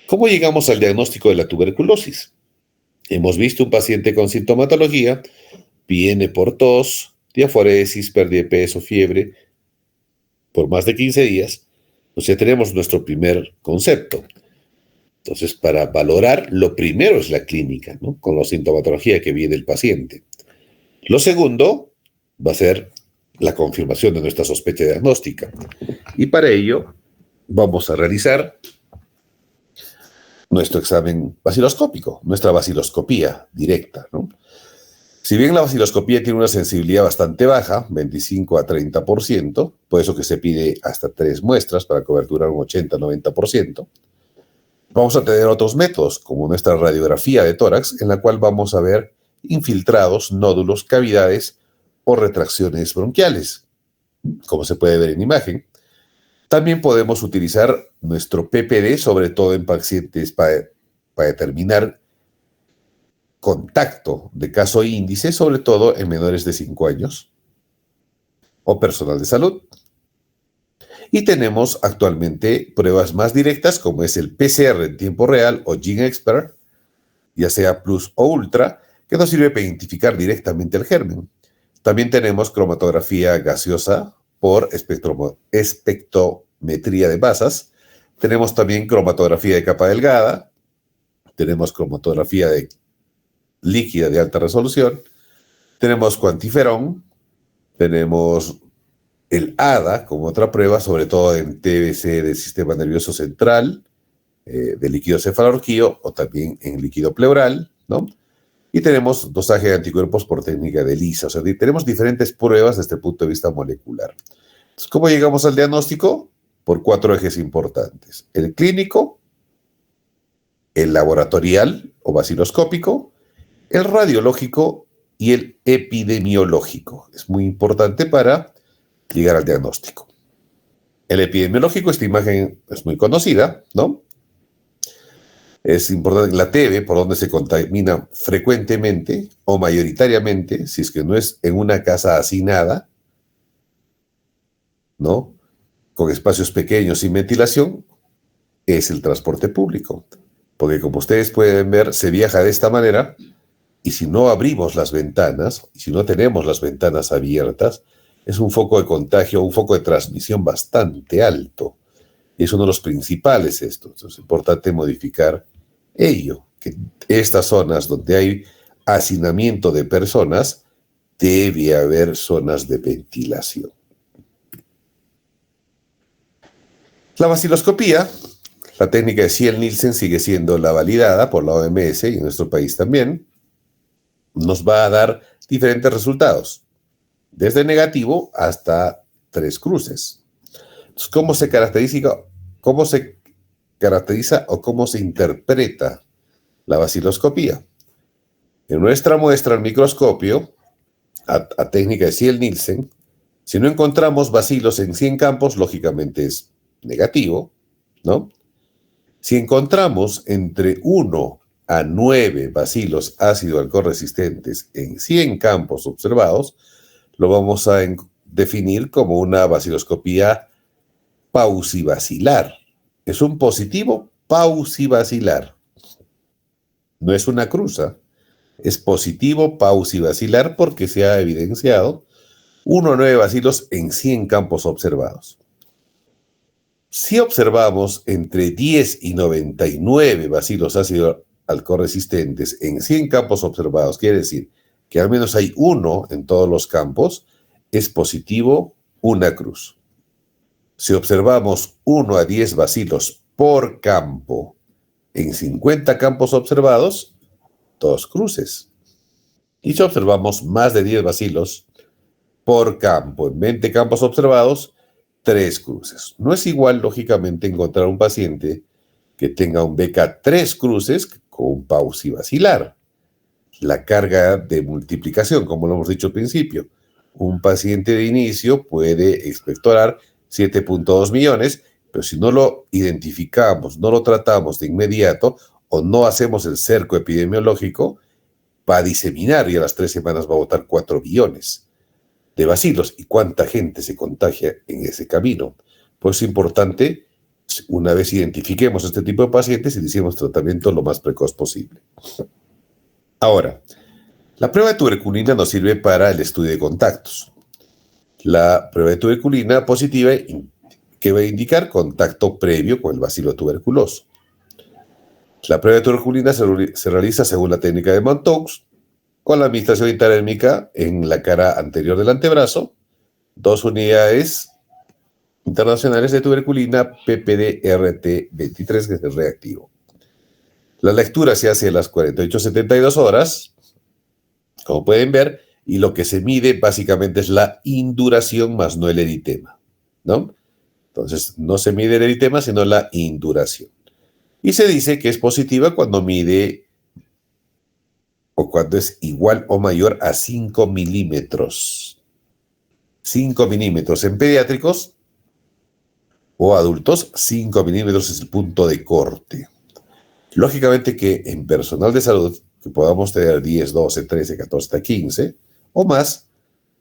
¿Cómo llegamos al diagnóstico de la tuberculosis? Hemos visto un paciente con sintomatología, viene por tos, diaforesis, pérdida de peso, fiebre, por más de 15 días. Entonces ya tenemos nuestro primer concepto. Entonces, para valorar, lo primero es la clínica, ¿no? Con la sintomatología que viene el paciente. Lo segundo va a ser la confirmación de nuestra sospecha diagnóstica. Y para ello vamos a realizar nuestro examen vaciloscópico, nuestra vaciloscopía directa, ¿no? Si bien la vaciloscopía tiene una sensibilidad bastante baja, 25 a 30%, por eso que se pide hasta 3 muestras para cobertura un 80-90%, vamos a tener otros métodos, como nuestra radiografía de tórax, en la cual vamos a ver infiltrados, nódulos, cavidades o retracciones bronquiales, como se puede ver en imagen. También podemos utilizar nuestro PPD, sobre todo en pacientes para determinar contacto de caso índice, sobre todo en menores de 5 años o personal de salud. Y tenemos actualmente pruebas más directas como es el PCR en tiempo real o GeneXpert, ya sea Plus o Ultra, que nos sirve para identificar directamente el germen. También tenemos cromatografía gaseosa por espectrometría de masas. Tenemos también cromatografía de capa delgada. Tenemos cromatografía de líquida de alta resolución. Tenemos cuantiferón. Tenemos el ADA como otra prueba, sobre todo en TBC del sistema nervioso central, de líquido cefalorraquídeo o también en líquido pleural, ¿no? Y tenemos dosaje de anticuerpos por técnica de ELISA. O sea, tenemos diferentes pruebas desde el punto de vista molecular. Entonces, ¿cómo llegamos al diagnóstico? Por 4 ejes importantes. El clínico, el laboratorial o vaciloscópico, el radiológico y el epidemiológico. Es muy importante para llegar al diagnóstico. El epidemiológico, esta imagen es muy conocida, ¿no? Es importante la TB, por donde se contamina frecuentemente o mayoritariamente, si es que no es en una casa hacinada, ¿no? Con espacios pequeños sin ventilación, es el transporte público. Porque como ustedes pueden ver, se viaja de esta manera y si no abrimos las ventanas, y si no tenemos las ventanas abiertas, es un foco de contagio, un foco de transmisión bastante alto. Y es uno de los principales esto. Entonces es importante modificar ello, que estas zonas donde hay hacinamiento de personas, debe haber zonas de ventilación. La vaciloscopía, la técnica de Ziel-Nielsen sigue siendo la validada por la OMS y en nuestro país también, nos va a dar diferentes resultados, desde negativo hasta 3 cruces. Entonces, ¿cómo se caracteriza o cómo se interpreta la vaciloscopía? En nuestra muestra al microscopio, a técnica de Ziel-Nielsen, si no encontramos bacilos en 100 campos, lógicamente es negativo, ¿no? Si encontramos entre 1 a 9 bacilos ácido alcohol resistentes en 100 campos observados, lo vamos a definir como una vaciloscopía pausibacilar. Es un positivo pausibacilar. No es una cruza, es positivo pausibacilar porque se ha evidenciado 1 a 9 bacilos en 100 campos observados. Si observamos entre 10 y 99 bacilos ácido alcohol resistentes en 100 campos observados, quiere decir que al menos hay uno en todos los campos, es positivo una cruz. Si observamos 1 a 10 bacilos por campo en 50 campos observados, 2 cruces. Y si observamos más de 10 bacilos por campo en 20 campos observados, 3 cruces. No es igual, lógicamente, encontrar un paciente que tenga un BK 3 cruces con un pausibacilar. La carga de multiplicación, como lo hemos dicho al principio. Un paciente de inicio puede expectorar 7.2 millones, pero si no lo identificamos, no lo tratamos de inmediato o no hacemos el cerco epidemiológico, va a diseminar y a las 3 semanas va a botar 4 billones de bacilos y cuánta gente se contagia en ese camino. Pues es importante, una vez identifiquemos este tipo de pacientes, iniciemos tratamiento lo más precoz posible. Ahora, la prueba de tuberculina nos sirve para el estudio de contactos. La prueba de tuberculina positiva que va a indicar contacto previo con el bacilo tuberculoso. La prueba de tuberculina se realiza según la técnica de Mantoux, con la administración intradérmica en la cara anterior del antebrazo, 2 unidades internacionales de tuberculina PPD-RT23, que es el reactivo. La lectura se hace a las 48-72 horas, como pueden ver, y lo que se mide básicamente es la induración más no el eritema, ¿no? Entonces, no se mide el eritema, sino la induración. Y se dice que es positiva cuando mide o cuando es igual o mayor a 5 milímetros. 5 milímetros en pediátricos o adultos, 5 milímetros es el punto de corte. Lógicamente que en personal de salud, que podamos tener 10, 12, 13, 14, hasta 15 o más,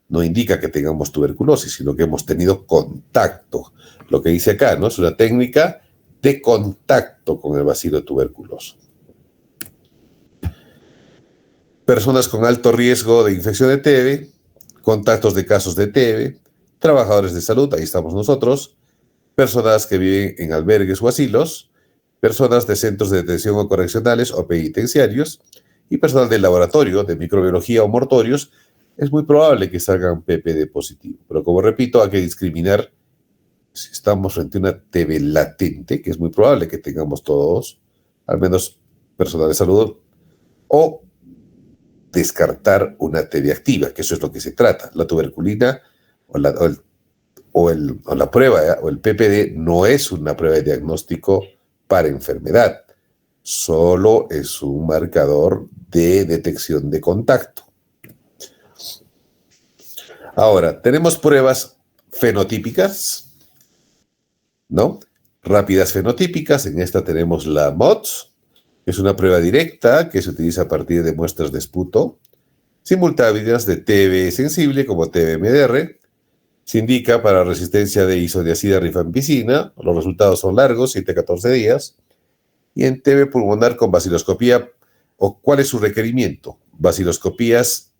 no indica que tengamos tuberculosis, sino que hemos tenido contacto. Lo que dice acá, ¿no? Es una técnica de contacto con el bacilo tuberculoso. Personas con alto riesgo de infección de TB, contactos de casos de TB, trabajadores de salud, ahí estamos nosotros, personas que viven en albergues o asilos, personas de centros de detención o correccionales o penitenciarios y personal del laboratorio de microbiología o mortorios, es muy probable que salgan PPD positivo. Pero como repito, hay que discriminar si estamos frente a una TB latente, que es muy probable que tengamos todos, al menos personal de salud, o descartar una TB activa, que eso es lo que se trata. La tuberculina o la prueba o el PPD no es una prueba de diagnóstico para enfermedad, solo es un marcador de detección de contacto. Ahora, tenemos pruebas fenotípicas, ¿no? Rápidas fenotípicas, en esta tenemos la MOTS, que es una prueba directa que se utiliza a partir de muestras de esputo, simultáneas de TB sensible como TB-MDR, se indica para resistencia de isoniazida rifampicina, los resultados son largos, 7 a 14 días, y en TB pulmonar con baciloscopía, o ¿cuál es su requerimiento? Baciloscopías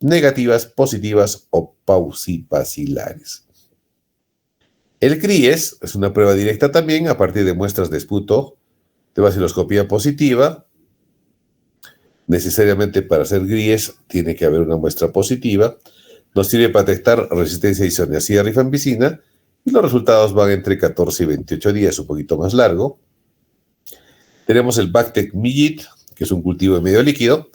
negativas, positivas o paucibacilares. El CRIES es una prueba directa también a partir de muestras de esputo de baciloscopía positiva. Necesariamente para hacer GRIES tiene que haber una muestra positiva. Nos sirve para detectar resistencia a isoniazida rifampicina y los resultados van entre 14 y 28 días, un poquito más largo. Tenemos el BACTEC-MIGIT, que es un cultivo de medio líquido.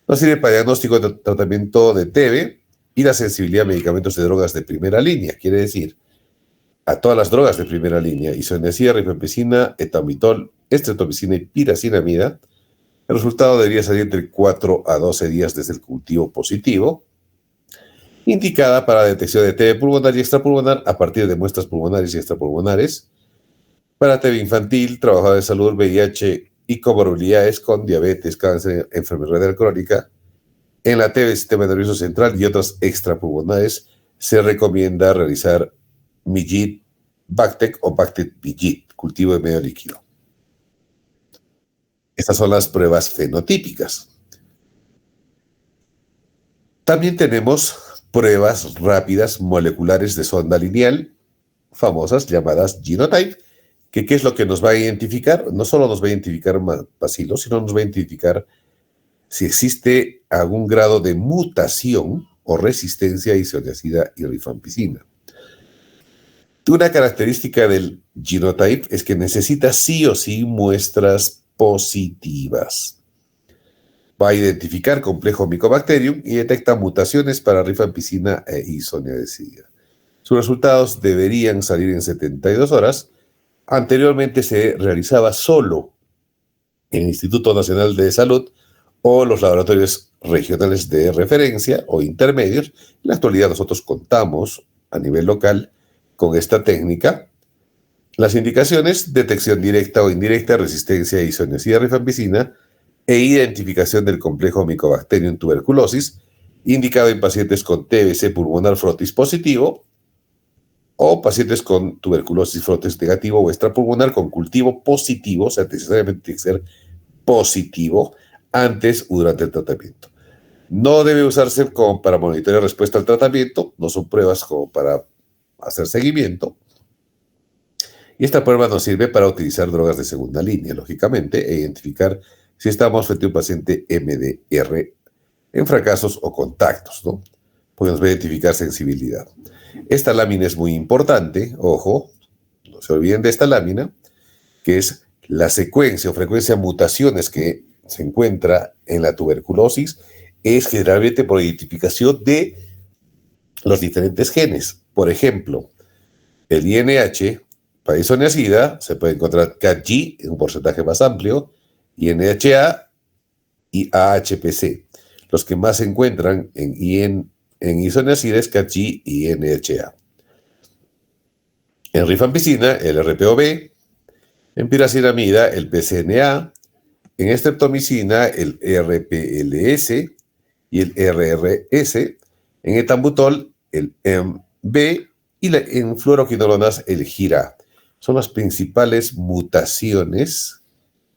Nos sirve para diagnóstico de tratamiento de TB y la sensibilidad a medicamentos de drogas de primera línea. Quiere decir, a todas las drogas de primera línea, isoniazida, rifampicina, etamitol, estreptomicina y piracinamida. El resultado debería salir entre 4 a 12 días desde el cultivo positivo. Indicada para detección de TB pulmonar y extrapulmonar a partir de muestras pulmonares y extrapulmonares. Para TB infantil, trabajador de salud, VIH y comorbilidades con diabetes, cáncer, enfermedad renal crónica. En la TB del sistema nervioso central y otras extrapulmonares se recomienda realizar MIGIT, BACTEC o BACTEC-MIGIT, cultivo de medio líquido. Estas son las pruebas fenotípicas. También tenemos pruebas rápidas moleculares de sonda lineal, famosas, llamadas genotype, que ¿qué es lo que nos va a identificar? No solo nos va a identificar bacilos, sino nos va a identificar si existe algún grado de mutación o resistencia a isoniazida y rifampicina. Una característica del genotype es que necesita sí o sí muestras positivas. Va a identificar complejo Mycobacterium y detecta mutaciones para rifampicina e isoniazida. Sus resultados deberían salir en 72 horas. Anteriormente se realizaba solo en el Instituto Nacional de Salud o los laboratorios regionales de referencia o intermedios. En la actualidad nosotros contamos a nivel local con esta técnica. Las indicaciones: detección directa o indirecta, resistencia a isoniazida rifampicina e identificación del complejo Mycobacterium tuberculosis, indicado en pacientes con TBC pulmonar frotis positivo o pacientes con tuberculosis frotis negativo o extrapulmonar con cultivo positivo, o sea, necesariamente tiene que ser positivo antes o durante el tratamiento. No debe usarse como para monitorear respuesta al tratamiento, no son pruebas como para hacer seguimiento. Y esta prueba nos sirve para utilizar drogas de segunda línea, lógicamente, e identificar si estamos frente a un paciente MDR en fracasos o contactos, ¿no? Porque nos va a identificar sensibilidad. Esta lámina es muy importante, ojo, no se olviden de esta lámina, que es la secuencia o frecuencia de mutaciones que se encuentra en la tuberculosis, es generalmente por identificación de los diferentes genes. Por ejemplo, el INH, para isoniazida, se puede encontrar CAG en un porcentaje más amplio, INHA y AHPC. Los que más se encuentran en isoniazida es CAG y INHA. En rifampicina, el RPOB, en piracinamida, el PCNA, en estreptomicina, el RPLS y el RRS, en etambutol, el MB y en fluoroquinolonas, el GIRA. Son las principales mutaciones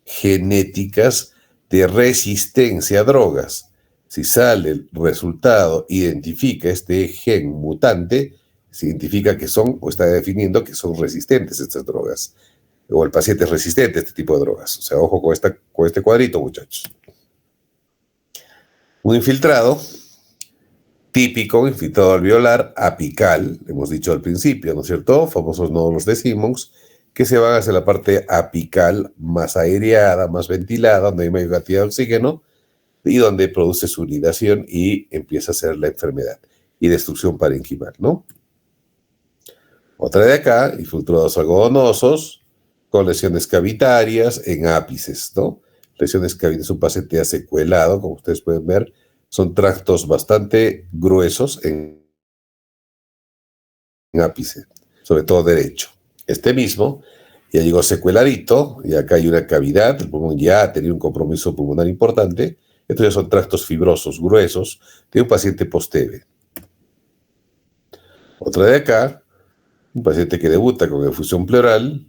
genéticas de resistencia a drogas. Si sale el resultado, identifica este gen mutante, significa que son, o está definiendo que son resistentes a estas drogas, o el paciente es resistente a este tipo de drogas. O sea, ojo con este cuadrito, muchachos. Un infiltrado típico, infiltrado alveolar apical, hemos dicho al principio, ¿no es cierto? Famosos nódulos de Simmons, que se van hacia la parte apical más aireada, más ventilada, donde hay mayor cantidad de oxígeno y donde produce su nidación y empieza a hacer la enfermedad y destrucción parenquimal, ¿no? Otra de acá, infiltrados algodonosos, con lesiones cavitarias en ápices, ¿no? Lesiones cavitarias, un paciente secuelado, como ustedes pueden ver, son tractos bastante gruesos en ápice, sobre todo derecho. Este mismo ya llegó secueladito, y acá hay una cavidad, el pulmón ya ha tenido un compromiso pulmonar importante, estos ya son tractos fibrosos, gruesos, de un paciente post-TB. Otra de acá, un paciente que debuta con efusión pleural,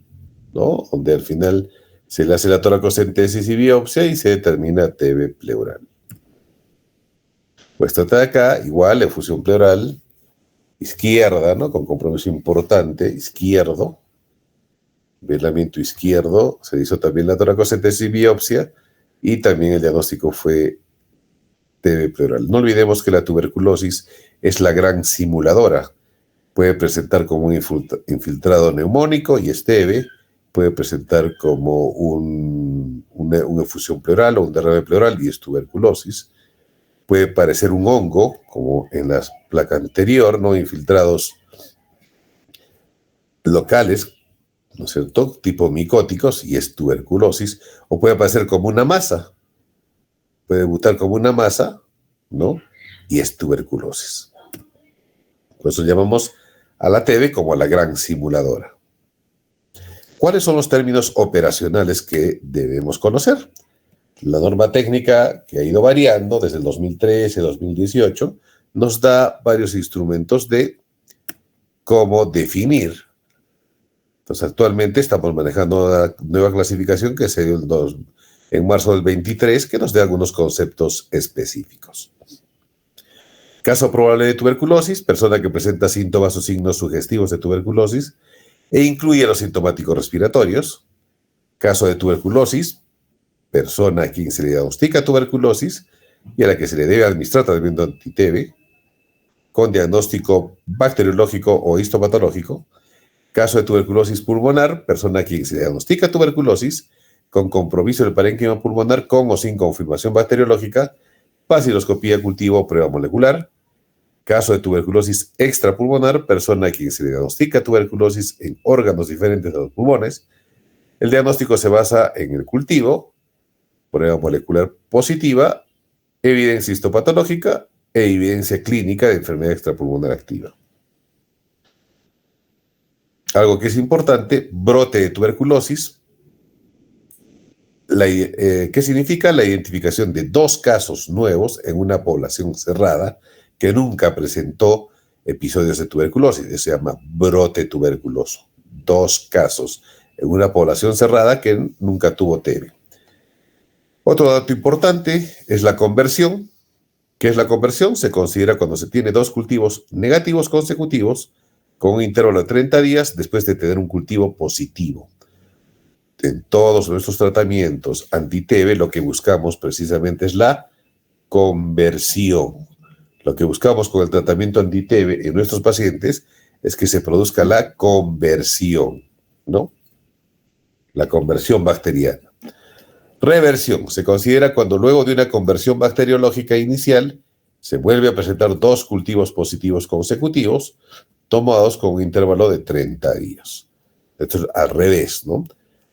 ¿no? Donde al final se le hace la toracocentesis y biopsia y se determina TB pleural. Pues trata de acá, igual, efusión pleural izquierda, ¿no? Con compromiso importante, izquierdo, velamiento izquierdo, se hizo también la toracocentesis y biopsia, y también el diagnóstico fue TB pleural. No olvidemos que la tuberculosis es la gran simuladora. Puede presentar como un infiltrado neumónico y es TB, puede presentar como una efusión pleural o un derrame pleural y es tuberculosis. Puede parecer un hongo, como en la placa anterior, ¿no? Infiltrados locales, ¿no es cierto?, tipo micóticos, y es tuberculosis. O puede aparecer como una masa, puede debutar como una masa, ¿no? Y es tuberculosis. Por eso llamamos a la TB como a la gran simuladora. ¿Cuáles son los términos operacionales que debemos conocer? La norma técnica, que ha ido variando desde el 2013, 2018, nos da varios instrumentos de cómo definir. Entonces, actualmente estamos manejando una nueva clasificación que se dio en marzo del 23, que nos da algunos conceptos específicos. Caso probable de tuberculosis, persona que presenta síntomas o signos sugestivos de tuberculosis e incluye los sintomáticos respiratorios. Caso de tuberculosis, persona a quien se le diagnostica tuberculosis y a la que se le debe administrar tratamiento anti-TB con diagnóstico bacteriológico o histopatológico. Caso de tuberculosis pulmonar, persona a quien se le diagnostica tuberculosis con compromiso del parénquima pulmonar con o sin confirmación bacteriológica, baciloscopía, cultivo o prueba molecular. Caso de tuberculosis extrapulmonar, persona a quien se le diagnostica tuberculosis en órganos diferentes de los pulmones. El diagnóstico se basa en el cultivo, prueba molecular positiva, evidencia histopatológica e evidencia clínica de enfermedad extrapulmonar activa. Algo que es importante, brote de tuberculosis. ¿Qué significa? La identificación de 2 casos nuevos en una población cerrada que nunca presentó episodios de tuberculosis. Eso se llama brote tuberculoso. 2 casos en una población cerrada que nunca tuvo TB. Otro dato importante es la conversión. ¿Qué es la conversión? Se considera cuando se tiene 2 cultivos negativos consecutivos con un intervalo de 30 días después de tener un cultivo positivo. En todos nuestros tratamientos anti-TB lo que buscamos precisamente es la conversión. Lo que buscamos con el tratamiento anti-TB en nuestros pacientes es que se produzca la conversión, ¿no? La conversión bacteriana. Reversión se considera cuando luego de una conversión bacteriológica inicial se vuelve a presentar 2 cultivos positivos consecutivos tomados con un intervalo de 30 días. Esto es al revés, ¿no?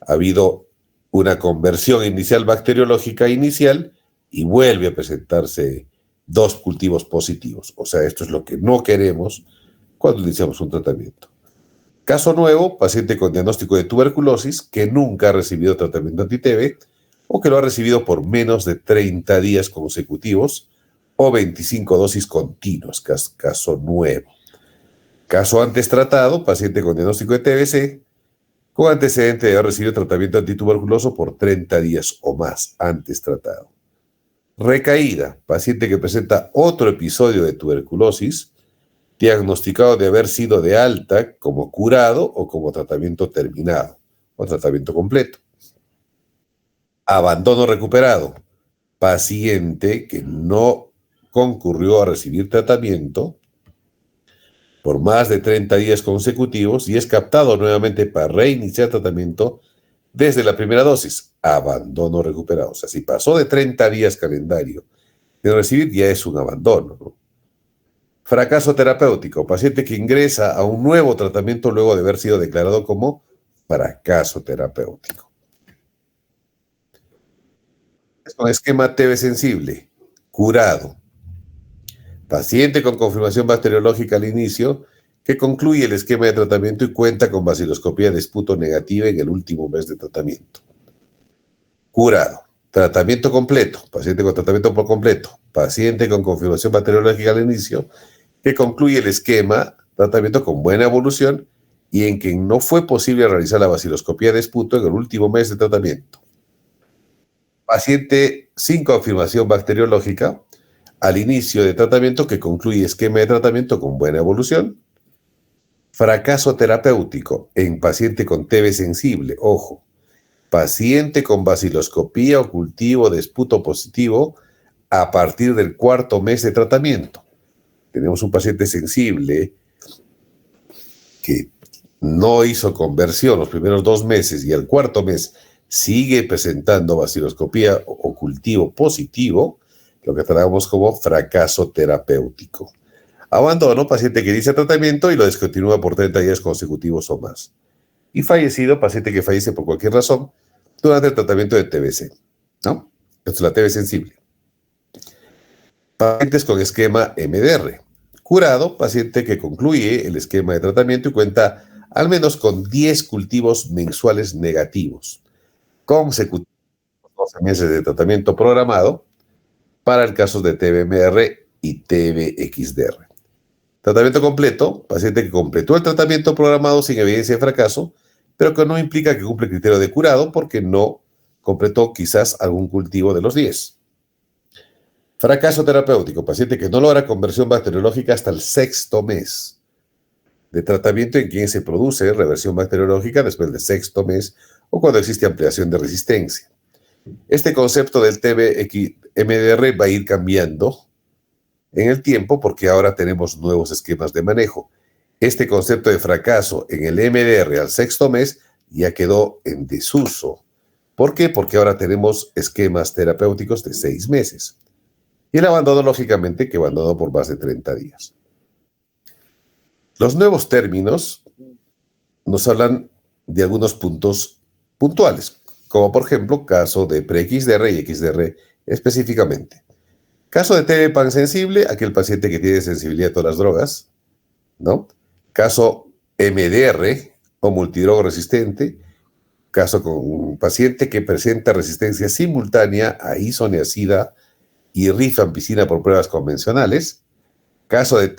Ha habido una conversión inicial bacteriológica inicial y vuelve a presentarse 2 cultivos positivos. O sea, esto es lo que no queremos cuando iniciamos un tratamiento. Caso nuevo, paciente con diagnóstico de tuberculosis que nunca ha recibido tratamiento anti-TB o que lo ha recibido por menos de 30 días consecutivos o 25 dosis continuas, caso nuevo. Caso antes tratado, paciente con diagnóstico de TBC, con antecedente de haber recibido tratamiento antituberculoso por 30 días o más antes tratado. Recaída, paciente que presenta otro episodio de tuberculosis, diagnosticado de haber sido de alta como curado o como tratamiento terminado o tratamiento completo. Abandono recuperado, paciente que no concurrió a recibir tratamiento por más de 30 días consecutivos y es captado nuevamente para reiniciar tratamiento desde la primera dosis. Abandono recuperado. O sea, si pasó de 30 días calendario de recibir, ya es un abandono, ¿no? Fracaso terapéutico. Paciente que ingresa a un nuevo tratamiento luego de haber sido declarado como fracaso terapéutico. Con esquema TB sensible, curado. Paciente con confirmación bacteriológica al inicio, que concluye el esquema de tratamiento y cuenta con baciloscopía de esputo negativa en el último mes de tratamiento. Curado. Tratamiento completo. Paciente con tratamiento por completo. Paciente con confirmación bacteriológica al inicio, que concluye el esquema, tratamiento con buena evolución y en que no fue posible realizar la baciloscopía de esputo en el último mes de tratamiento. Paciente sin confirmación bacteriológica al inicio de tratamiento que concluye esquema de tratamiento con buena evolución. Fracaso terapéutico en paciente con TB sensible, ojo, paciente con baciloscopía o cultivo de esputo positivo a partir del 4.º mes de tratamiento. Tenemos un paciente sensible que no hizo conversión los primeros 2 meses y al 4.º mes sigue presentando baciloscopía o cultivo positivo, lo que tratamos como fracaso terapéutico. Abandono, paciente que inicia tratamiento y lo descontinúa por 30 días consecutivos o más. Y fallecido, paciente que fallece por cualquier razón durante el tratamiento de TBC, ¿no? Esto es la TB sensible. Pacientes con esquema MDR. Curado, paciente que concluye el esquema de tratamiento y cuenta al menos con 10 cultivos mensuales negativos, consecutivos a 12 meses de tratamiento programado para el caso de TBMR y TBXDR. Tratamiento completo, paciente que completó el tratamiento programado sin evidencia de fracaso, pero que no implica que cumple el criterio de curado porque no completó quizás algún cultivo de los 10. Fracaso terapéutico, paciente que no logra conversión bacteriológica hasta el 6.º mes de tratamiento en quien se produce reversión bacteriológica después del 6.º mes o cuando existe ampliación de resistencia. Este concepto del TB-MDR va a ir cambiando en el tiempo porque ahora tenemos nuevos esquemas de manejo. Este concepto de fracaso en el MDR al 6.º mes ya quedó en desuso. ¿Por qué? Porque ahora tenemos esquemas terapéuticos de 6 meses. Y el abandono, lógicamente, que abandonó por más de 30 días. Los nuevos términos nos hablan de algunos puntos puntuales, como por ejemplo, caso de pre-XDR y XDR específicamente. Caso de TB pansensible, aquel paciente que tiene sensibilidad a todas las drogas, ¿no? Caso MDR o multidroga resistente, caso con un paciente que presenta resistencia simultánea a isoniazida y rifampicina por pruebas convencionales. Caso de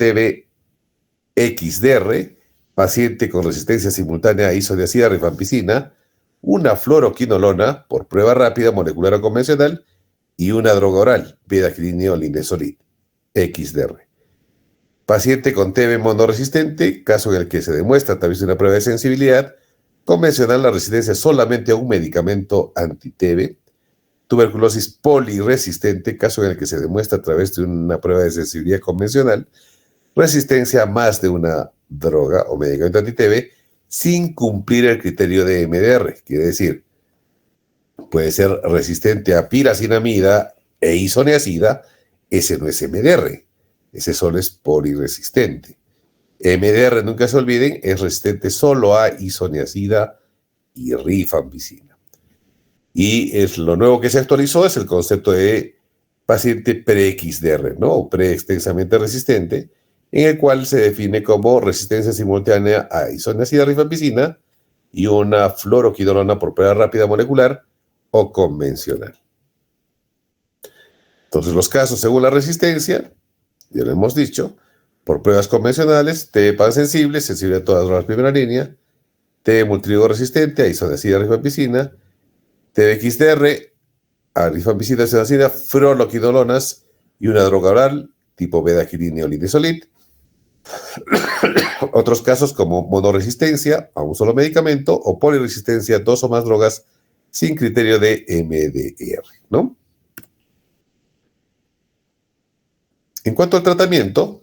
TB-XDR, paciente con resistencia simultánea a isoniazida, rifampicina, una fluoroquinolona por prueba rápida molecular o convencional y una droga oral, bedaquiline o linezolid, XDR. Paciente con TB monoresistente, caso en el que se demuestra a través de una prueba de sensibilidad convencional la resistencia solamente a un medicamento anti-TB. Tuberculosis poliresistente, caso en el que se demuestra a través de una prueba de sensibilidad convencional resistencia a más de una droga o medicamento anti-TB sin cumplir el criterio de MDR. Quiere decir, puede ser resistente a piracinamida e isoniazida, ese no es MDR, ese solo es poliresistente. MDR, nunca se olviden, es resistente solo a isoniazida y rifampicina. Y es lo nuevo que se actualizó es el concepto de paciente pre-XDR, ¿no? O pre-extensamente resistente, en el cual se define como resistencia simultánea a isoniazida rifampicina y una fluoroquinolona por prueba rápida molecular o convencional. Entonces, los casos según la resistencia, ya lo hemos dicho, por pruebas convencionales, TB sensible, sensible a todas las drogas primera línea, TB multidrugo resistente a isoniazida rifampicina, TB-XDR, a rifampicina, isoniazida, fluoroquinolonas y una droga oral tipo bedaquiline o linezolid. Otros casos como monoresistencia a un solo medicamento o poliresistencia a dos o más drogas sin criterio de MDR, ¿no? En cuanto al tratamiento,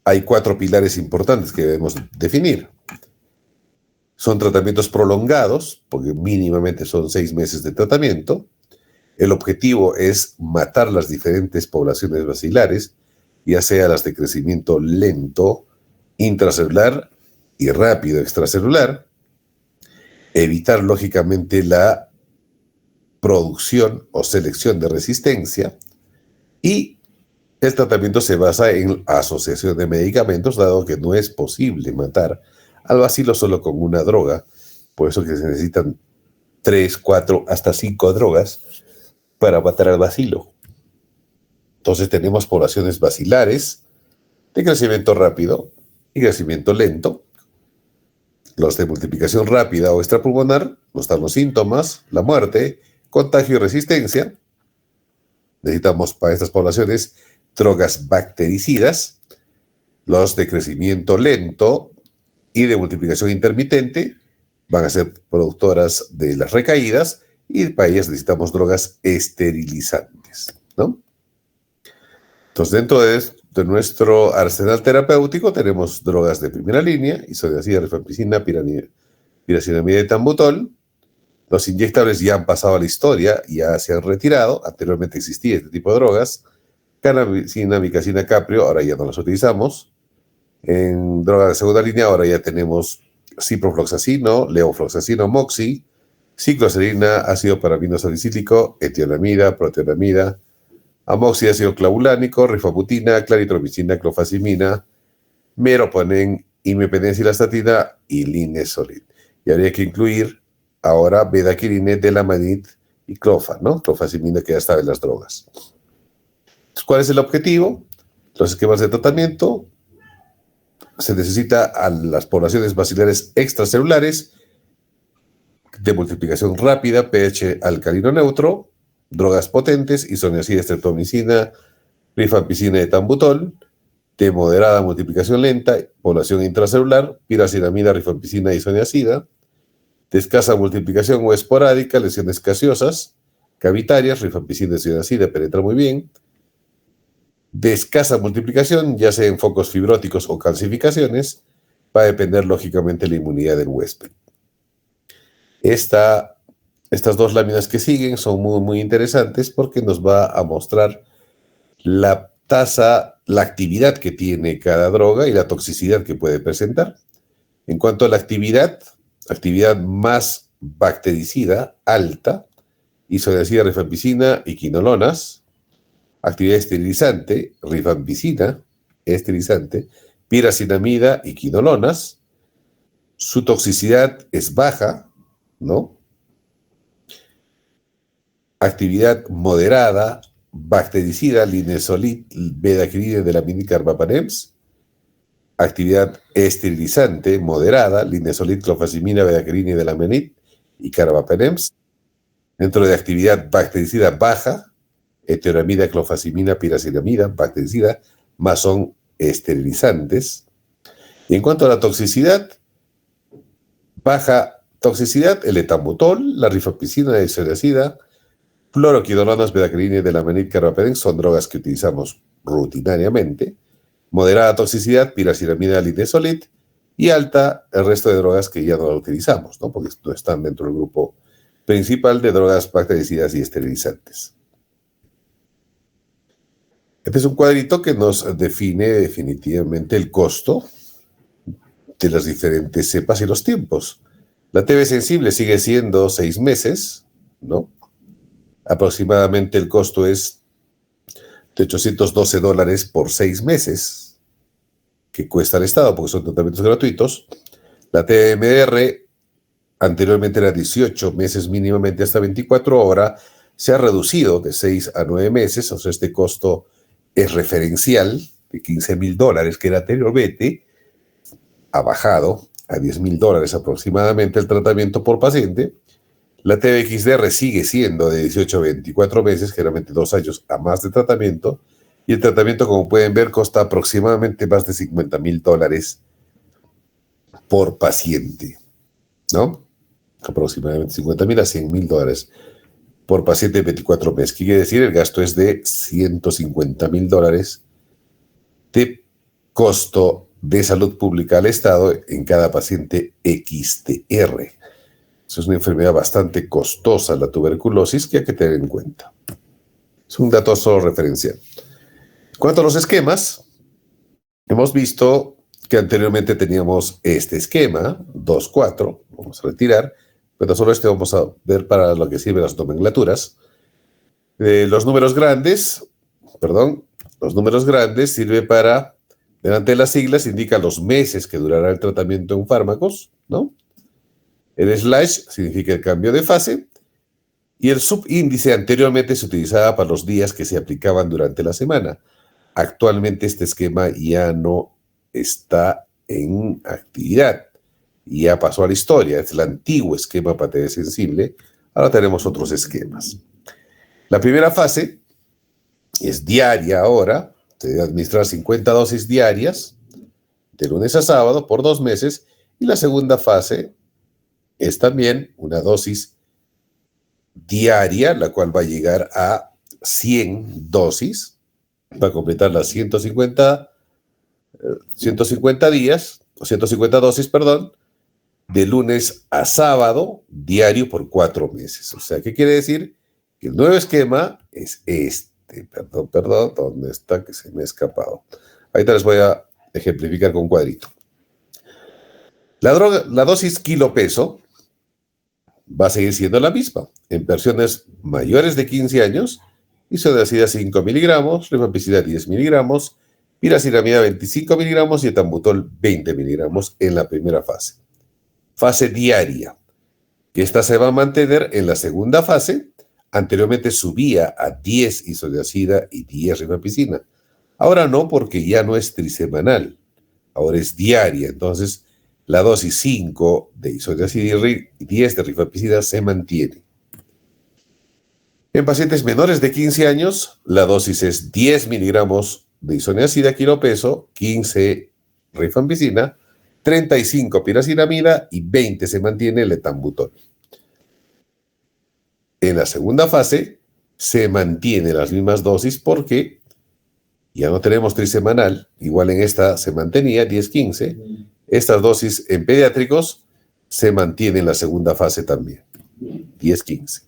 hay 4 pilares importantes que debemos definir. Son tratamientos prolongados, porque mínimamente son 6 meses de tratamiento. El objetivo es matar las diferentes poblaciones bacilares, ya sea las de crecimiento lento, intracelular y rápido extracelular. Evitar, lógicamente, la producción o selección de resistencia. Y el tratamiento se basa en asociación de medicamentos, dado que no es posible matar al bacilo solo con una droga. Por eso que se necesitan 3, 4, hasta 5 drogas para matar al bacilo. Entonces tenemos poblaciones bacilares de crecimiento rápido y crecimiento lento. Los de multiplicación rápida o extrapulmonar nos dan los síntomas, la muerte, contagio y resistencia. Necesitamos para estas poblaciones drogas bactericidas. Los de crecimiento lento y de multiplicación intermitente van a ser productoras de las recaídas y para ellas necesitamos drogas esterilizantes, ¿no? Entonces, dentro de nuestro arsenal terapéutico tenemos drogas de primera línea, isoniazida, rifampicina, piracinamida y tambutol. Los inyectables ya han pasado a la historia, ya se han retirado. Anteriormente existía este tipo de drogas. Cannabicina, micacina, caprio, ahora ya no las utilizamos. En drogas de segunda línea ahora ya tenemos ciprofloxacino, levofloxacino, moxi, cicloserina, ácido paraminosalicílico, etionamida, proteonamida, amoxi, ácido clavulánico, rifabutina, claritromicina, clofazimina, meroponen, imipenencilastatina y linezolid. Y habría que incluir ahora bedaquiline, delamanid y clofa, ¿no? Clofazimina, que ya estaba en las drogas. Entonces, ¿cuál es el objetivo? Los esquemas de tratamiento. Se necesita a las poblaciones bacilares extracelulares de multiplicación rápida, pH alcalino neutro, drogas potentes, isoniazida, streptomicina, rifampicina y tambutol, de moderada multiplicación lenta, población intracelular, piracinamida, rifampicina y isoniazida, de escasa multiplicación o esporádica, lesiones gaseosas, cavitarias, rifampicina y isoniazida penetra muy bien, de escasa multiplicación, ya sea en focos fibróticos o calcificaciones, va a depender lógicamente de la inmunidad del huésped. Estas 2 láminas que siguen son muy, muy interesantes porque nos va a mostrar la tasa, la actividad que tiene cada droga y la toxicidad que puede presentar. En cuanto a la actividad más bactericida, alta, isoniazida, rifampicina y quinolonas. Actividad esterilizante, rifampicina, esterilizante, piracinamida y quinolonas. Su toxicidad es baja, ¿no? Actividad moderada, bactericida, linezolid, bedaquiline, delamanid, carbapenems. Actividad esterilizante moderada, linezolid, clofazimina, bedaquiline, delamanid y carbapenems. Dentro de actividad bactericida baja, etionamida, clofazimina, piracinamida, bactericida, más son esterilizantes. Y en cuanto a la toxicidad, baja toxicidad, el etambutol, la rifampicina, la isoniazida, fluoroquinolonas, bedaquiline, delamanid, carbapenem son drogas que utilizamos rutinariamente. Moderada toxicidad, piraciramida, linezolid, y alta el resto de drogas que ya no utilizamos, ¿no? Porque no están dentro del grupo principal de drogas bactericidas y esterilizantes. Este es un cuadrito que nos define definitivamente el costo de las diferentes cepas y los tiempos. La TB sensible sigue siendo 6 meses, ¿no? Aproximadamente el costo es de $812 por 6 meses que cuesta el Estado, porque son tratamientos gratuitos. La TMR anteriormente era 18 meses mínimamente hasta 24, ahora se ha reducido de 6 a 9 meses, o sea, este costo es referencial de $15,000 que era anteriormente, ha bajado a $10,000 aproximadamente el tratamiento por paciente. La TBXDR sigue siendo de 18 a 24 meses, generalmente 2 años a más de tratamiento, y el tratamiento, como pueden ver, costa aproximadamente más de $50,000 por paciente, ¿no? Aproximadamente $50,000 a $100,000 por paciente en 24 meses. ¿Qué quiere decir? El gasto es de $150,000 de costo de salud pública al Estado en cada paciente XTR. Eso es una enfermedad bastante costosa, la tuberculosis, que hay que tener en cuenta. Es un dato solo referencial. En cuanto a los esquemas, hemos visto que anteriormente teníamos este esquema, 2-4, vamos a retirar, pero solo este vamos a ver para lo que sirven las nomenclaturas. Los números grandes sirven para, delante de las siglas, indica los meses que durará el tratamiento en fármacos, ¿no? El slash significa el cambio de fase, y el subíndice anteriormente se utilizaba para los días que se aplicaban durante la semana. Actualmente este esquema ya no está en actividad, ya pasó a la historia, es el antiguo esquema para TB sensible. Ahora tenemos otros esquemas. La primera fase es diaria ahora, se debe administrar 50 dosis diarias, de lunes a sábado, por 2 meses, y la segunda fase es también una dosis diaria, la cual va a llegar a 100 dosis, para completar las 150 días, o 150 dosis, perdón, de lunes a sábado, diario por 4 meses. O sea, ¿qué quiere decir? Que el nuevo esquema es este. Perdón, ¿dónde está? Que se me ha escapado. Ahorita les voy a ejemplificar con un cuadrito. La dosis kilo peso va a seguir siendo la misma. En personas mayores de 15 años, isoniazida 5 miligramos, rifampicina 10 miligramos, piraciramida 25 miligramos y etambutol 20 miligramos en la primera fase. Fase diaria, que esta se va a mantener en la segunda fase. Anteriormente subía a 10 isoniazida y 10 rifampicina. Ahora no, porque ya no es trisemanal, ahora es diaria. Entonces, la dosis 5 de isoniazida y 10 de rifampicina se mantiene. En pacientes menores de 15 años, la dosis es 10 miligramos de isoniazida kilo peso, 15 rifampicina, 35 piraciramida y 20 se mantiene el etambutol. En la segunda fase se mantienen las mismas dosis porque ya no tenemos trisemanal, igual en esta se mantenía 10-15. Estas dosis en pediátricos se mantienen en la segunda fase también, 10-15.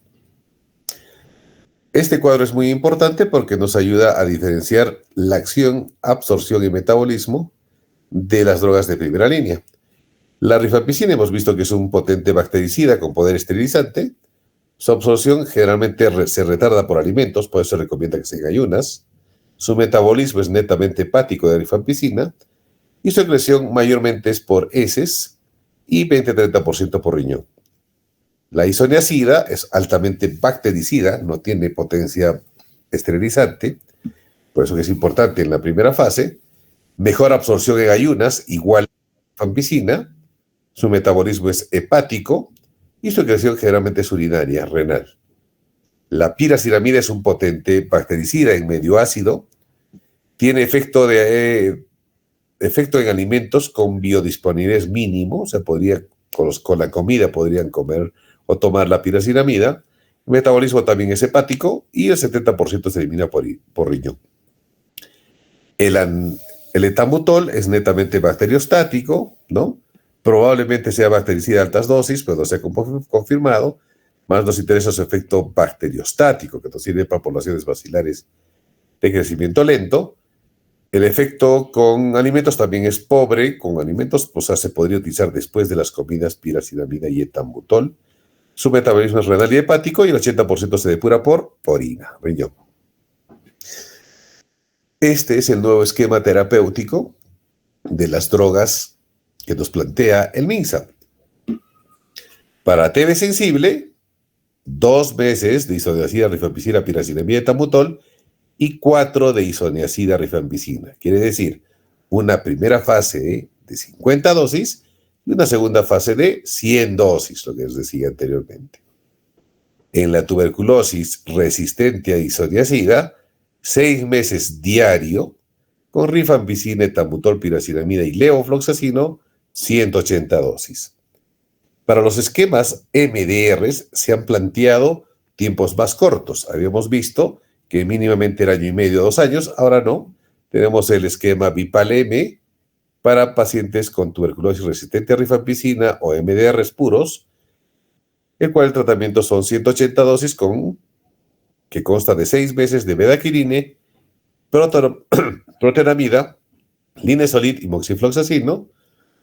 Este cuadro es muy importante porque nos ayuda a diferenciar la acción, absorción y metabolismo de las drogas de primera línea. La rifampicina hemos visto que es un potente bactericida con poder esterilizante. Su absorción generalmente se retarda por alimentos, por eso se recomienda que se en ayunas. Su metabolismo es netamente hepático de rifampicina y su secreción mayormente es por heces y 20-30% por riñón. La isoniazida es altamente bactericida, no tiene potencia esterilizante, por eso que es importante en la primera fase. Mejor absorción en ayunas, igual a la rifampicina. Su metabolismo es hepático y su secreción generalmente es urinaria, renal. La piraciramida es un potente bactericida en medio ácido. Tiene efecto de efecto en alimentos con biodisponibilidad mínimo, o sea, con la comida podrían comer o tomar la piracinamida. El metabolismo también es hepático y el 70% se elimina por riñón. El etambutol es netamente bacteriostático, ¿no? Probablemente sea bactericida a altas dosis, pero no se ha confirmado. Más nos interesa su efecto bacteriostático, que nos sirve para poblaciones bacilares de crecimiento lento. El efecto con alimentos también es pobre. Con alimentos, o sea, se podría utilizar después de las comidas piracinamida y etambutol. Su metabolismo es renal y hepático y el 80% se depura por orina, riñón. Este es el nuevo esquema terapéutico de las drogas que nos plantea el MINSA. Para TB sensible, 2 meses de isoniazida, rifampicina, piracinamida, etambutol y 4 de isoniazida, rifampicina. Quiere decir, una primera fase de 50 dosis y una segunda fase de 100 dosis, lo que les decía anteriormente. En la tuberculosis resistente a isoniazida, 6 meses diario, con rifampicina, etambutol, piracinamida y levofloxacino, 180 dosis. Para los esquemas MDRs se han planteado tiempos más cortos. Habíamos visto que mínimamente era 1,5 a 2 años, ahora no. Tenemos el esquema Bipal-M para pacientes con tuberculosis resistente a rifampicina o MDRs puros, el cual el tratamiento son 180 dosis que consta de 6 meses de bedaquirine, protenamida, linezolid y moxifloxacino,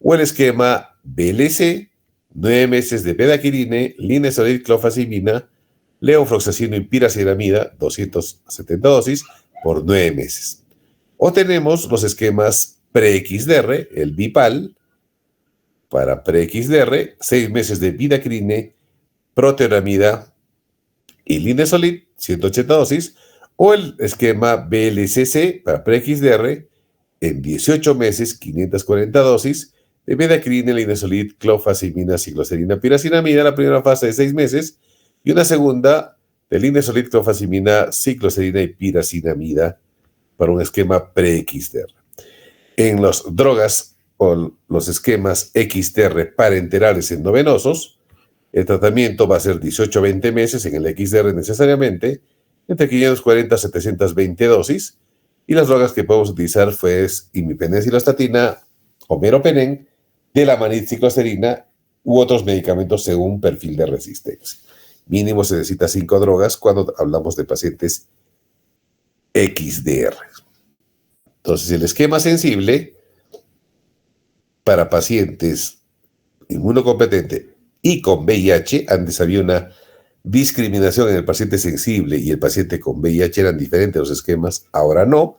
o el esquema BLC, 9 meses de bedaquirine, linezolid, clofazimina, levofloxacino y piracinamida, 270 dosis por 9 meses. O tenemos los esquemas pre-XDR, el Bipal, para pre-XDR, 6 meses de bedaquirine, protenamida y linezolid, 180 dosis, o el esquema BLCC para pre-XDR en 18 meses, 540 dosis de bedaquirina, linezolid, clofazimina, cicloserina, piracinamida, la primera fase de 6 meses, y una segunda de linezolid, clofazimina, cicloserina y piracinamida para un esquema pre-XDR. En las drogas o los esquemas XDR parenterales endovenosos, el tratamiento va a ser 18 a 20 meses en el XDR necesariamente, entre 540 a 720 dosis, y las drogas que podemos utilizar fue imipenem-cilastatina o meropenem, delamanid, cicloserina u otros medicamentos según perfil de resistencia. Mínimo se necesita 5 drogas cuando hablamos de pacientes XDR. Entonces, el esquema sensible para pacientes inmunocompetentes y con VIH, antes había una discriminación en el paciente sensible y el paciente con VIH, eran diferentes los esquemas, ahora no,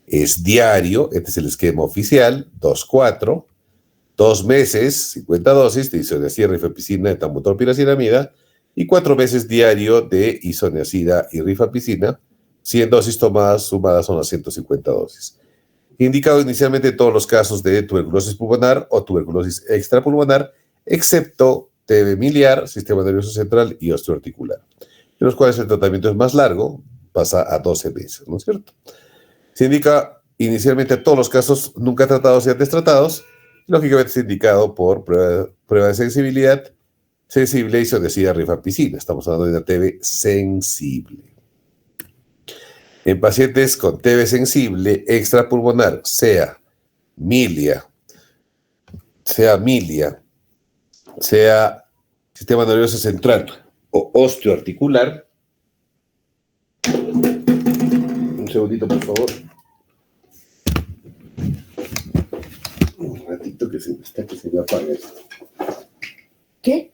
es diario, este es el esquema oficial, 2-4, 2 meses, 50 dosis de isoniazida, rifampicina, etambutol, piracinamida, y 4 meses diario de isoniazida y rifampicina, 100 dosis tomadas, sumadas son las 150 dosis. Indicado inicialmente en todos los casos de tuberculosis pulmonar o tuberculosis extrapulmonar, excepto TB miliar, sistema nervioso central y osteoarticular, en los cuales el tratamiento es más largo, pasa a 12 meses, ¿no es cierto? Se indica inicialmente en todos los casos nunca tratados y antes tratados, lógicamente es indicado por prueba de sensibilidad, sensible isoniazida rifampicina. Estamos hablando de una TB sensible. En pacientes con TB sensible extrapulmonar, sea milia, sea sistema nervioso central o osteoarticular. Un segundito, por favor. Un ratito que se me apaga esto. ¿Qué?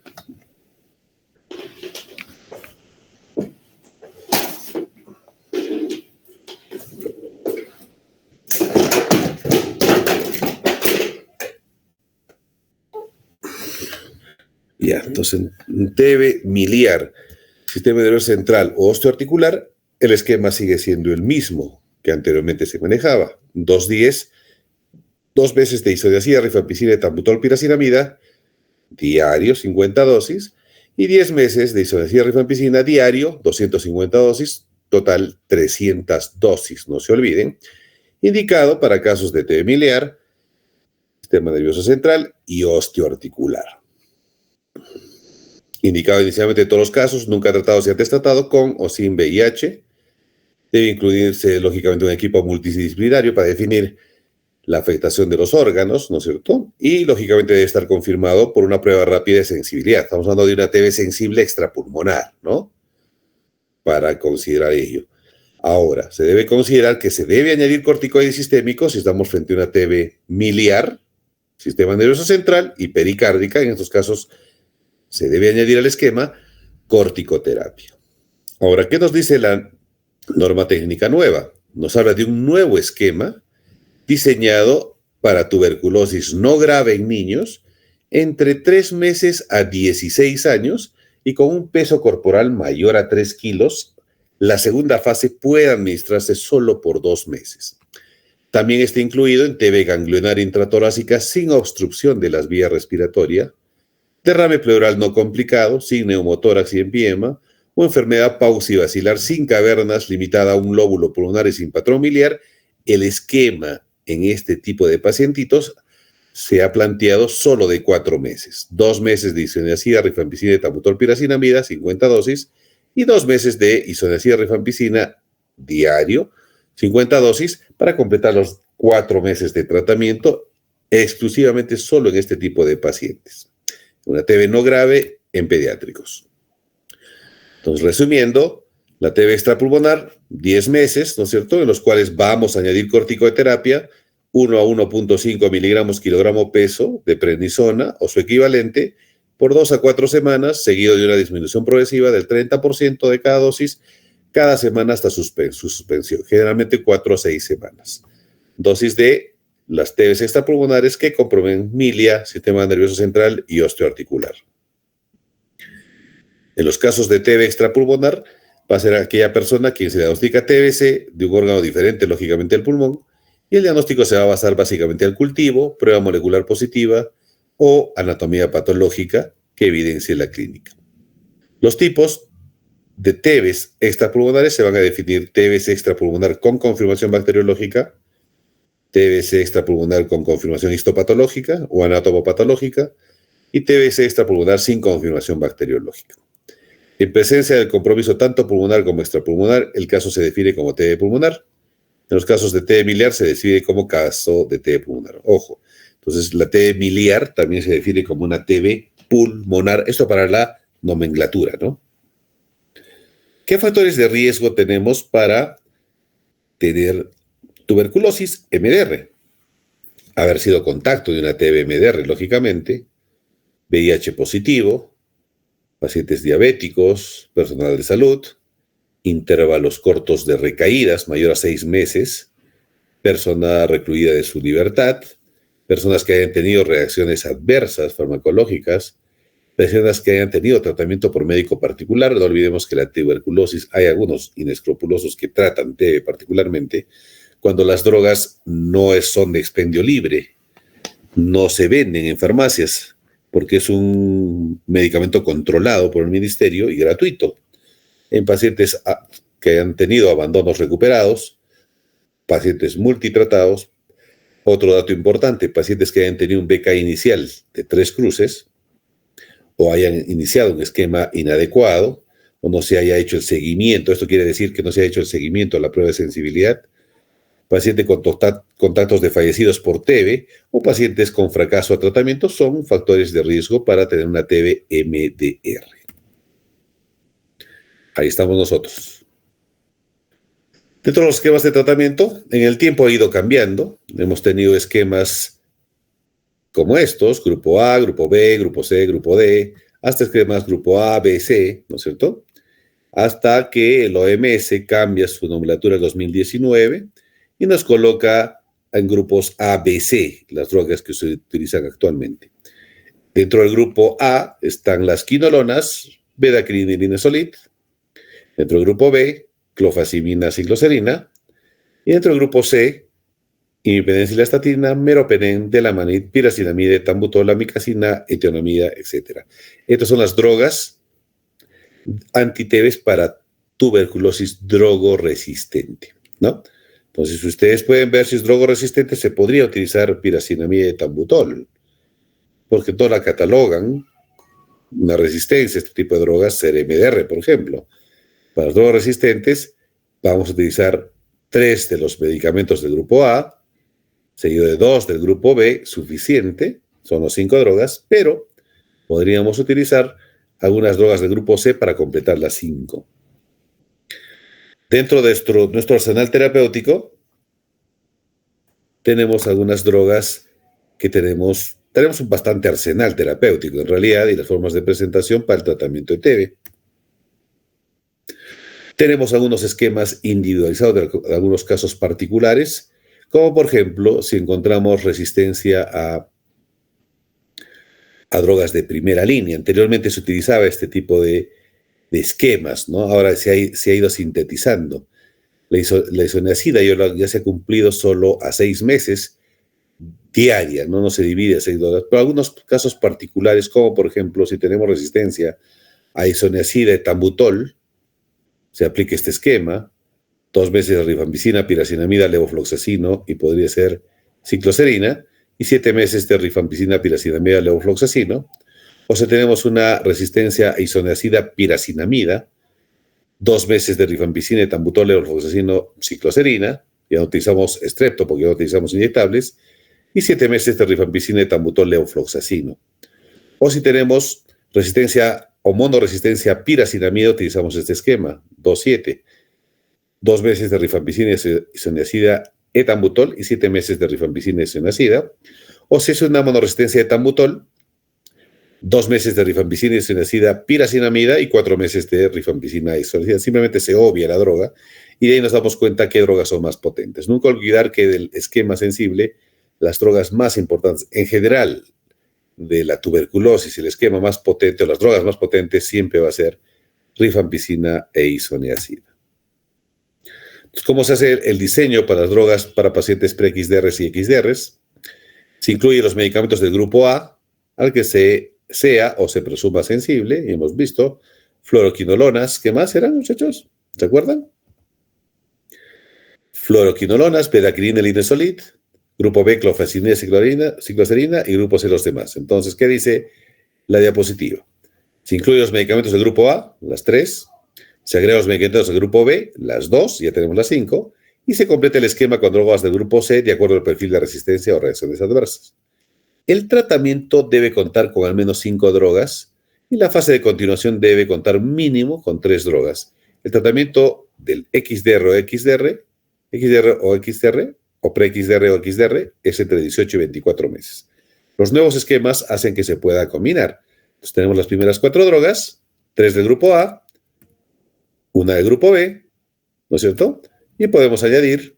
Ya, entonces en TB miliar, sistema nervioso central o osteoarticular, el esquema sigue siendo el mismo que anteriormente se manejaba. 2 meses de isoniazida, rifampicina, etambutol, piracinamida, diario, 50 dosis, y 10 meses de isoniazida, rifampicina, diario, 250 dosis, total 300 dosis, no se olviden. Indicado para casos de TB miliar, sistema nervioso central y osteoarticular. Indicado inicialmente en todos los casos, nunca tratado si antes tratado con o sin VIH. Debe incluirse, lógicamente, un equipo multidisciplinario para definir la afectación de los órganos, ¿no es cierto? Y, lógicamente, debe estar confirmado por una prueba rápida de sensibilidad. Estamos hablando de una TB sensible extrapulmonar, ¿no? Para considerar ello. Ahora, se debe considerar que se debe añadir corticoides sistémicos si estamos frente a una TB miliar, sistema nervioso central y pericárdica. En estos casos, se debe añadir al esquema corticoterapia. Ahora, ¿qué nos dice la norma técnica nueva? Nos habla de un nuevo esquema diseñado para tuberculosis no grave en niños entre 3 meses a 16 años y con un peso corporal mayor a 3 kilos. La segunda fase puede administrarse solo por 2 meses. También está incluido en TB ganglionar intratorácica sin obstrucción de las vías respiratorias, derrame pleural no complicado, sin neumotórax y empiema, o enfermedad paucivacilar sin cavernas, limitada a un lóbulo pulmonar y sin patrón miliar. El esquema en este tipo de pacientitos se ha planteado solo de 4 meses. 2 meses de isoniazida, rifampicina y tabutol-piracinamida, 50 dosis, y 2 meses de isoniazida, rifampicina diario, 50 dosis, para completar los 4 meses de tratamiento exclusivamente solo en este tipo de pacientes. Una TB no grave en pediátricos. Entonces, resumiendo, la TB extrapulmonar, 10 meses, ¿no es cierto?, en los cuales vamos a añadir corticoterapia, 1 a 1.5 miligramos kilogramo peso de prednisona o su equivalente, por 2 a 4 semanas, seguido de una disminución progresiva del 30% de cada dosis, cada semana hasta su suspensión, generalmente 4 a 6 semanas. Dosis de las TBs extrapulmonares que comprometen milia, sistema nervioso central y osteoarticular. En los casos de TB extrapulmonar, va a ser aquella persona quien se diagnostica TBC de un órgano diferente, lógicamente el pulmón, y el diagnóstico se va a basar básicamente al cultivo, prueba molecular positiva o anatomía patológica que evidencie la clínica. Los tipos de TBs extrapulmonares se van a definir: TBC extrapulmonar con confirmación bacteriológica, TBC extrapulmonar con confirmación histopatológica o anatomopatológica y TBC extrapulmonar sin confirmación bacteriológica. En presencia del compromiso tanto pulmonar como extrapulmonar, el caso se define como TB pulmonar. En los casos de TB miliar se define como caso de TB pulmonar. Ojo, entonces la TB miliar también se define como una TB pulmonar. Esto para la nomenclatura, ¿no? ¿Qué factores de riesgo tenemos para tener tuberculosis MDR? Haber sido contacto de una TB MDR, lógicamente, VIH positivo, pacientes diabéticos, personal de salud, intervalos cortos de recaídas, mayor a 6 meses, persona recluida de su libertad, personas que hayan tenido reacciones adversas farmacológicas, personas que hayan tenido tratamiento por médico particular. No olvidemos que la tuberculosis, hay algunos inescrupulosos que tratan TB particularmente, cuando las drogas no son de expendio libre, no se venden en farmacias, porque es un medicamento controlado por el ministerio y gratuito. En pacientes que hayan tenido abandonos recuperados, pacientes multitratados. Otro dato importante: pacientes que hayan tenido un BK inicial de 3 cruces o hayan iniciado un esquema inadecuado o no se haya hecho el seguimiento. Esto quiere decir que no se ha hecho el seguimiento a la prueba de sensibilidad. Pacientes con contactos de fallecidos por TB o pacientes con fracaso a tratamiento son factores de riesgo para tener una TB MDR. Ahí estamos nosotros. Dentro de los esquemas de tratamiento, en el tiempo ha ido cambiando. Hemos tenido esquemas como estos: grupo A, grupo B, grupo C, grupo D, hasta esquemas grupo A, B, C, ¿no es cierto? Hasta que el OMS cambia su nomenclatura en 2019 y nos coloca en grupos A, B, C, las drogas que se utilizan actualmente. Dentro del grupo A están las quinolonas, bedaquiline y linezolid. Dentro del grupo B, clofazimina, cicloserina. Y dentro del grupo C, imipenencilestatina, meropenem, delamanid, piracinamide, tambutol, amicacina, etionamida, etc. Estas son las drogas anti-TBs para tuberculosis drogoresistente, ¿no? Entonces, si ustedes pueden ver si es drogoresistente, se podría utilizar piracinamida y etambutol, porque todas la catalogan una resistencia a este tipo de drogas, ser MDR, por ejemplo. Para los drogoresistentes, vamos a utilizar 3 de los medicamentos del grupo A, seguido de 2 del grupo B, suficiente, son los 5 drogas, pero podríamos utilizar algunas drogas del grupo C para completar las 5. Dentro de nuestro arsenal terapéutico, tenemos algunas drogas que tenemos un bastante arsenal terapéutico, en realidad, y las formas de presentación para el tratamiento de TB. Tenemos algunos esquemas individualizados de algunos casos particulares, como por ejemplo, si encontramos resistencia a drogas de primera línea. Anteriormente se utilizaba este tipo de esquemas, ¿no? Ahora se ha ido sintetizando. La isoniazida ya se ha cumplido solo a 6 meses diaria, ¿no? No se divide a 6 drogas, pero algunos casos particulares, como por ejemplo, si tenemos resistencia a isoniazida y etambutol, se aplica este esquema, 2 meses de rifampicina, piracinamida, levofloxacino y podría ser cicloserina, y 7 meses de rifampicina, piracinamida, levofloxacino. O si tenemos una resistencia a isoniazida, piracinamida, 2 meses de rifampicina, etambutol, levofloxacino, cicloserina, ya no utilizamos estrepto porque ya no utilizamos inyectables, y 7 meses de rifampicina, etambutol, levofloxacino. O si tenemos resistencia o monoresistencia a piracinamida, utilizamos este esquema, 2-7. 2 meses de rifampicina, isoniazida, etambutol y 7 meses de rifampicina, isoniazida. O si es una monoresistencia de etambutol, 2 meses de rifampicina, isoniazida, piracinamida y 4 meses de rifampicina, isoniazida. Simplemente se obvia la droga y de ahí nos damos cuenta qué drogas son más potentes. Nunca olvidar que del esquema sensible, las drogas más importantes en general de la tuberculosis, el esquema más potente o las drogas más potentes siempre va a ser rifampicina e isoniazida. Entonces, ¿cómo se hace el diseño para las drogas para pacientes pre-XDRs y XDRs? Se incluye los medicamentos del grupo A, al que sea o se presuma sensible, y hemos visto fluoroquinolonas. ¿Qué más eran, muchachos? ¿Se acuerdan? Fluoroquinolonas, bedaquilina, linezolid, grupo B, clofazimina, cicloserina y grupo C, los demás. Entonces, ¿qué dice la diapositiva? Se incluyen los medicamentos del grupo A, las 3, se agregan los medicamentos del grupo B, las 2, ya tenemos las 5, y se completa el esquema con drogas del grupo C de acuerdo al perfil de resistencia o reacciones adversas. El tratamiento debe contar con al menos 5 drogas y la fase de continuación debe contar mínimo con 3 drogas. El tratamiento del XDR o XDR o pre-XDR o XDR es entre 18 y 24 meses. Los nuevos esquemas hacen que se pueda combinar. Entonces tenemos las primeras 4 drogas, 3 del grupo A, 1 del grupo B, ¿no es cierto? Y podemos añadir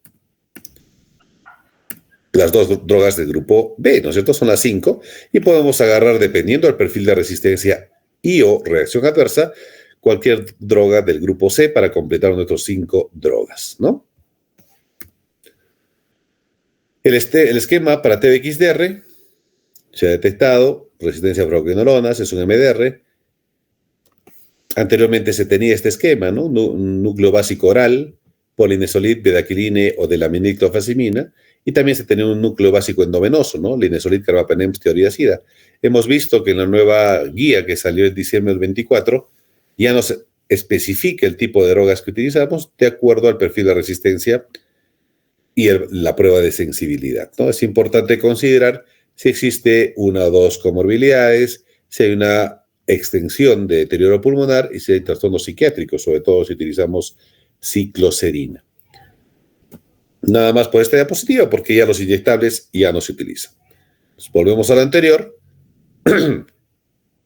las 2 drogas del grupo B, ¿no es cierto? Son las 5. Y podemos agarrar, dependiendo del perfil de resistencia y o reacción adversa, cualquier droga del grupo C para completar nuestros 5 drogas, ¿no? El esquema para TBXDR se ha detectado resistencia a fluoroquinolonas, es un MDR. Anteriormente se tenía este esquema, ¿no? Un núcleo básico oral, polinesolid, bedaquiline o delaminiclofazimina, y también se tenía un núcleo básico endovenoso, ¿no? Linesolid, carbapenem, tioriacida. Hemos visto que en la nueva guía que salió en diciembre del 24 ya nos especifica el tipo de drogas que utilizamos de acuerdo al perfil de resistencia y la prueba de sensibilidad, ¿no? Es importante considerar si existe 1 o 2 comorbilidades, si hay una extensión de deterioro pulmonar y si hay trastornos psiquiátricos, sobre todo si utilizamos cicloserina. Nada más por esta diapositiva, porque ya los inyectables ya no se utilizan. Entonces, volvemos a lo anterior.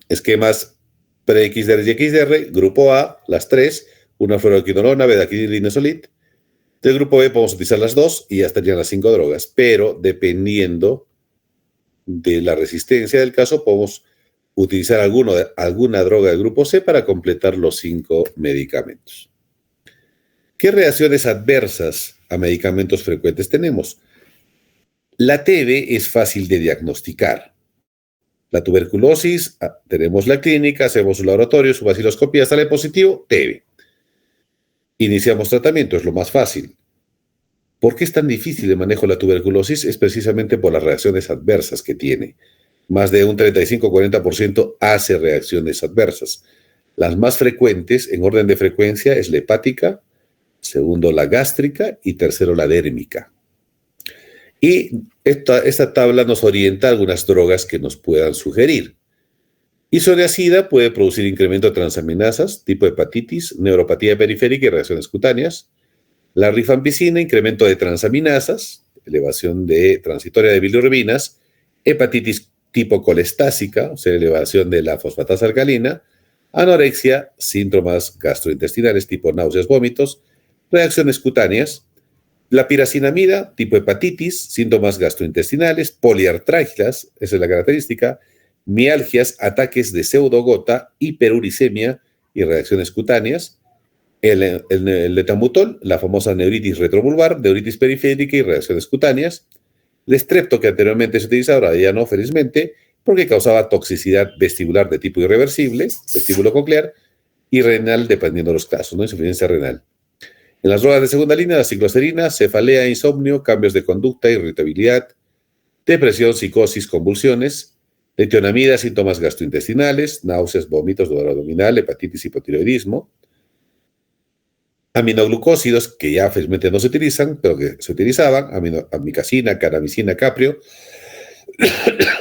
Esquemas pre-XDR y XDR, grupo A, las 3, una fluoroquinolona, bedaquiline, linezolid. Del grupo B podemos utilizar las 2 y ya estarían las 5 drogas, pero dependiendo de la resistencia del caso, podemos utilizar alguna droga del grupo C para completar los 5 medicamentos. ¿Qué reacciones adversas a medicamentos frecuentes tenemos? La TB es fácil de diagnosticar. La tuberculosis, tenemos la clínica, hacemos un laboratorio, su vaciloscopía, sale positivo, TB. Iniciamos tratamiento, es lo más fácil. ¿Por qué es tan difícil el manejo de la tuberculosis? Es precisamente por las reacciones adversas que tiene. Más de un 35-40% hace reacciones adversas. Las más frecuentes, en orden de frecuencia, es la hepática, segundo la gástrica y tercero la dérmica. Y esta tabla nos orienta a algunas drogas que nos puedan sugerir. Isoniazida puede producir incremento de transaminasas, tipo hepatitis, neuropatía periférica y reacciones cutáneas. La rifampicina, incremento de transaminasas, elevación transitoria de bilirrubinas, hepatitis tipo colestásica, o sea, elevación de la fosfatasa alcalina, anorexia, síntomas gastrointestinales tipo náuseas, vómitos, reacciones cutáneas, la piracinamida, tipo hepatitis, síntomas gastrointestinales, poliartralgias, esa es la característica, mialgias, ataques de pseudogota, hiperuricemia y reacciones cutáneas. El etambutol, la famosa neuritis retrovulvar, neuritis periférica y reacciones cutáneas. El estrepto, que anteriormente se utilizaba, ahora ya no, felizmente, porque causaba toxicidad vestibular de tipo irreversible, vestíbulo coclear, y renal, dependiendo de los casos, ¿no? Insuficiencia renal. En las drogas de segunda línea, la cicloserina, cefalea, insomnio, cambios de conducta, irritabilidad, depresión, psicosis, convulsiones, letionamida, síntomas gastrointestinales, náuseas, vómitos, dolor abdominal, hepatitis, hipotiroidismo, aminoglucósidos, que ya felizmente no se utilizan, pero que se utilizaban, amicacina, caramicina, caprio,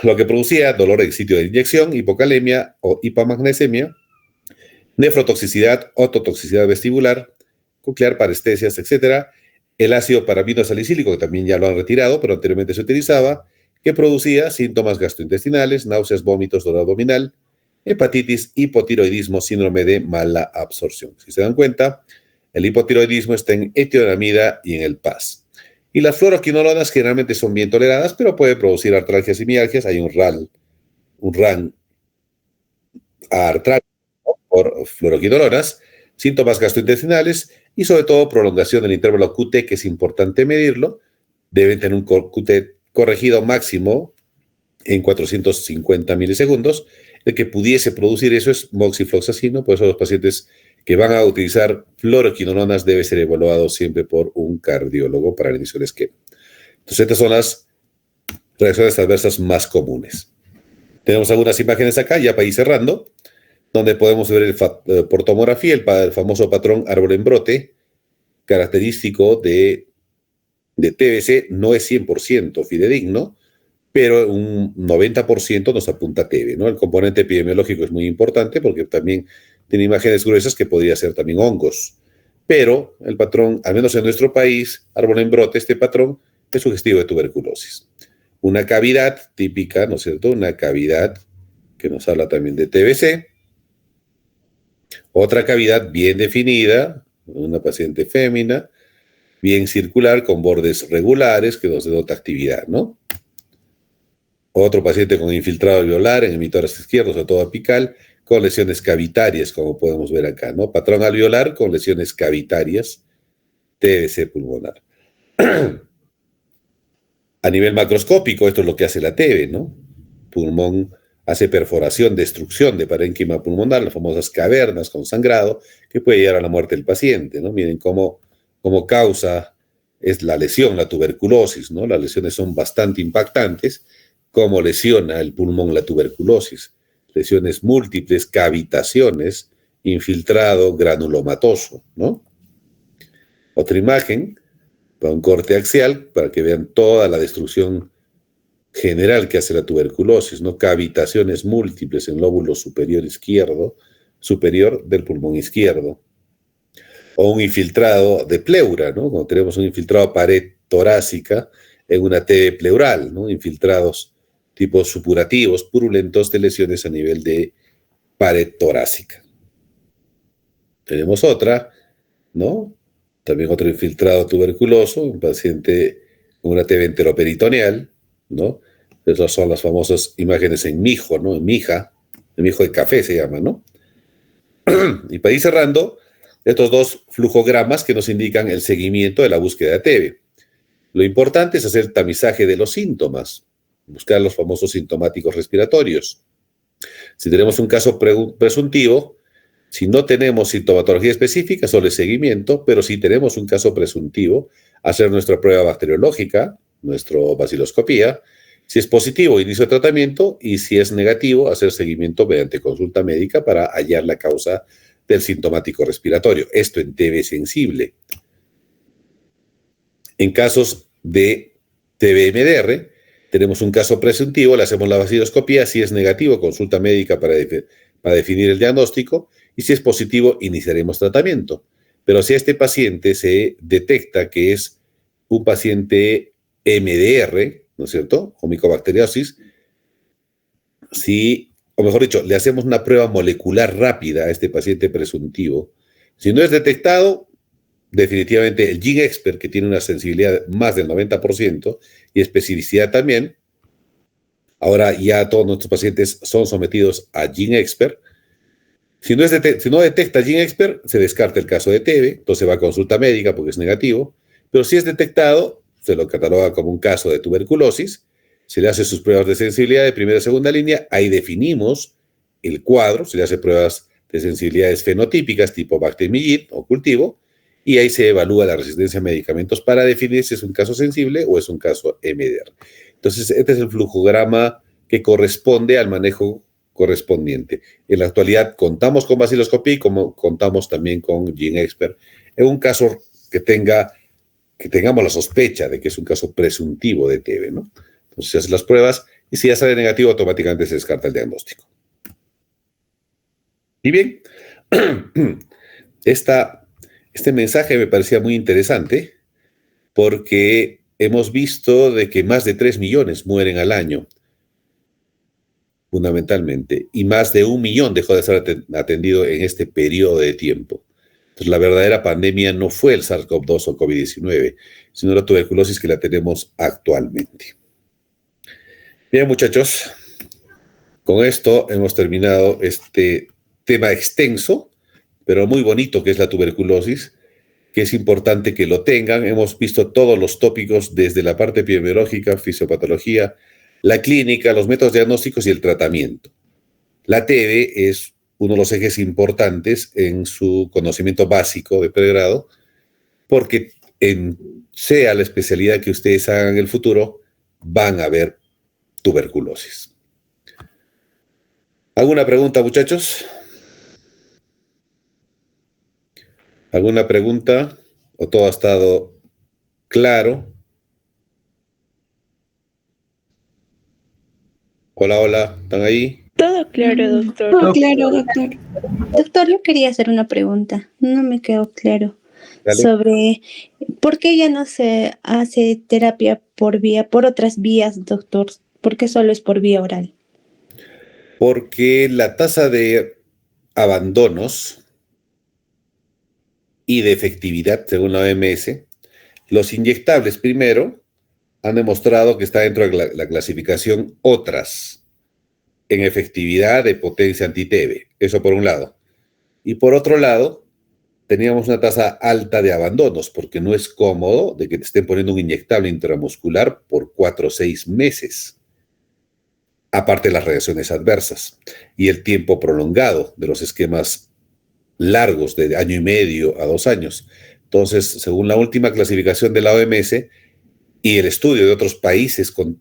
lo que producía dolor en sitio de inyección, hipocalemia o hipomagnesemia, nefrotoxicidad, ototoxicidad vestibular, coclear, parestesias, etc. El ácido paramino salicílico, que también ya lo han retirado, pero anteriormente se utilizaba, que producía síntomas gastrointestinales, náuseas, vómitos, dolor abdominal, hepatitis, hipotiroidismo, síndrome de mala absorción. Si se dan cuenta, el hipotiroidismo está en etionamida y en el PAS. Y las fluoroquinolonas generalmente son bien toleradas, pero puede producir artralgias y mialgias. Hay un RAN artral por fluoroquinolonas, síntomas gastrointestinales y sobre todo prolongación del intervalo QT, que es importante medirlo. Deben tener un QT corregido máximo en 450 milisegundos. El que pudiese producir eso es moxifloxacino, por eso los pacientes que van a utilizar fluoroquinolonas debe ser evaluado siempre por un cardiólogo para el inicio del esquema. Entonces, estas son las reacciones adversas más comunes. Tenemos algunas imágenes acá, ya para ir cerrando, donde podemos ver por tomografía el famoso patrón árbol en brote, característico de TBC. No es 100% fidedigno, pero un 90% nos apunta a TB, ¿no? El componente epidemiológico es muy importante porque también tiene imágenes gruesas que podría ser también hongos. Pero el patrón, al menos en nuestro país, árbol en brote, este patrón es sugestivo de tuberculosis. Una cavidad típica, ¿no es cierto? Una cavidad que nos habla también de TBC. Otra cavidad bien definida, una paciente fémina, bien circular, con bordes regulares, que nos denota actividad, ¿no? Otro paciente con infiltrado alveolar en el hemitórax izquierdo, sobre todo apical, con lesiones cavitarias, como podemos ver acá, ¿no? Patrón alveolar con lesiones cavitarias, TBC pulmonar. A nivel macroscópico, esto es lo que hace la TB, ¿no? Pulmón hace perforación, destrucción de parénquima pulmonar, las famosas cavernas con sangrado, que puede llegar a la muerte del paciente, ¿no? Miren cómo causa es la lesión, la tuberculosis, ¿no? Las lesiones son bastante impactantes. Cómo lesiona el pulmón la tuberculosis. Lesiones múltiples, cavitaciones, infiltrado granulomatoso, ¿no? Otra imagen, para un corte axial, para que vean toda la destrucción general que hace la tuberculosis, ¿no? Cavitaciones múltiples en lóbulo superior izquierdo, superior del pulmón izquierdo. O un infiltrado de pleura, ¿no? Cuando tenemos un infiltrado pared torácica en una TB pleural, ¿no? Infiltrados tipos supurativos, purulentos de lesiones a nivel de pared torácica. Tenemos otra, ¿no? También otro infiltrado tuberculoso, un paciente con una TB enteroperitoneal, ¿no? Esas son las famosas imágenes en mijo, ¿no? En mija, en mijo de café se llama, ¿no? Y para ir cerrando, estos dos flujogramas que nos indican el seguimiento de la búsqueda de TB. Lo importante es hacer tamizaje de los síntomas, buscar los famosos sintomáticos respiratorios. Si tenemos un caso presuntivo, si no tenemos sintomatología específica, solo es seguimiento, pero si tenemos un caso presuntivo, hacer nuestra prueba bacteriológica, nuestra baciloscopía. Si es positivo, inicio de tratamiento, y si es negativo, hacer seguimiento mediante consulta médica para hallar la causa del sintomático respiratorio. Esto en TB sensible. En casos de TB-MDR, tenemos un caso presuntivo, le hacemos la baciloscopía. Si es negativo, consulta médica para definir el diagnóstico, y si es positivo, iniciaremos tratamiento. Pero si a este paciente se detecta que es un paciente MDR, ¿no es cierto?, o micobacteriosis, o mejor dicho, le hacemos una prueba molecular rápida a este paciente presuntivo. Si no es detectado, definitivamente el GeneXpert, que tiene una sensibilidad más del 90% y especificidad también, ahora ya todos nuestros pacientes son sometidos a GeneXpert. Si no detecta GeneXpert, se descarta el caso de TB, entonces va a consulta médica porque es negativo, pero si es detectado, se lo cataloga como un caso de tuberculosis, se le hace sus pruebas de sensibilidad de primera y segunda línea, ahí definimos el cuadro, se le hace pruebas de sensibilidades fenotípicas tipo Bactemyrid o cultivo, y ahí se evalúa la resistencia a medicamentos para definir si es un caso sensible o es un caso MDR. Entonces, este es el flujograma que corresponde al manejo correspondiente. En la actualidad contamos con baciloscopía y como contamos también con GeneXpert. En un caso que tengamos la sospecha de que es un caso presuntivo de TB, ¿no? Entonces se hacen las pruebas y si ya sale negativo, automáticamente se descarta el diagnóstico. Y bien, este mensaje me parecía muy interesante porque hemos visto de que más de 3 millones mueren al año, fundamentalmente, y más de 1 millón dejó de ser atendido en este periodo de tiempo. Entonces, la verdadera pandemia no fue el SARS-CoV-2 o COVID-19, sino la tuberculosis que la tenemos actualmente. Bien, muchachos, con esto hemos terminado este tema extenso, pero muy bonito, que es la tuberculosis, que es importante que lo tengan. Hemos visto todos los tópicos desde la parte epidemiológica, fisiopatología, la clínica, los métodos diagnósticos y el tratamiento. La TB es uno de los ejes importantes en su conocimiento básico de pregrado, porque sea la especialidad que ustedes hagan en el futuro, van a ver tuberculosis. ¿Alguna pregunta, muchachos? ¿Alguna pregunta? ¿O todo ha estado claro? Hola, hola, ¿están ahí? Todo claro, doctor. Todo claro, doctor. Doctor, yo quería hacer una pregunta. No me quedó claro Dale. sobre por qué ya no se hace terapia por otras vías, doctor. ¿Por qué solo es por vía oral? Porque la tasa de abandonos y de efectividad, según la OMS, los inyectables primero han demostrado que está dentro de la clasificación otras en efectividad de potencia anti-TB. Eso por un lado. Y por otro lado, teníamos una tasa alta de abandonos, porque no es cómodo de que te estén poniendo un inyectable intramuscular por 4 o 6 meses. Aparte de las reacciones adversas y el tiempo prolongado de los esquemas largos de año y medio a 2 años. Entonces, según la última clasificación de la OMS y el estudio de otros países con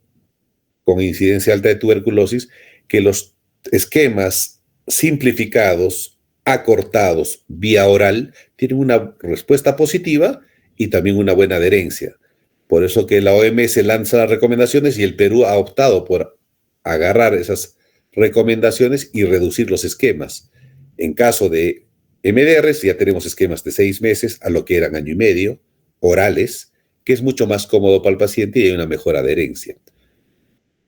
incidencia alta de tuberculosis, que los esquemas simplificados, acortados, vía oral, tienen una respuesta positiva y también una buena adherencia. Por eso que la OMS lanza las recomendaciones y el Perú ha optado por agarrar esas recomendaciones y reducir los esquemas. En caso de MDRs ya tenemos esquemas de 6 meses a lo que eran año y medio, orales, que es mucho más cómodo para el paciente y hay una mejor adherencia.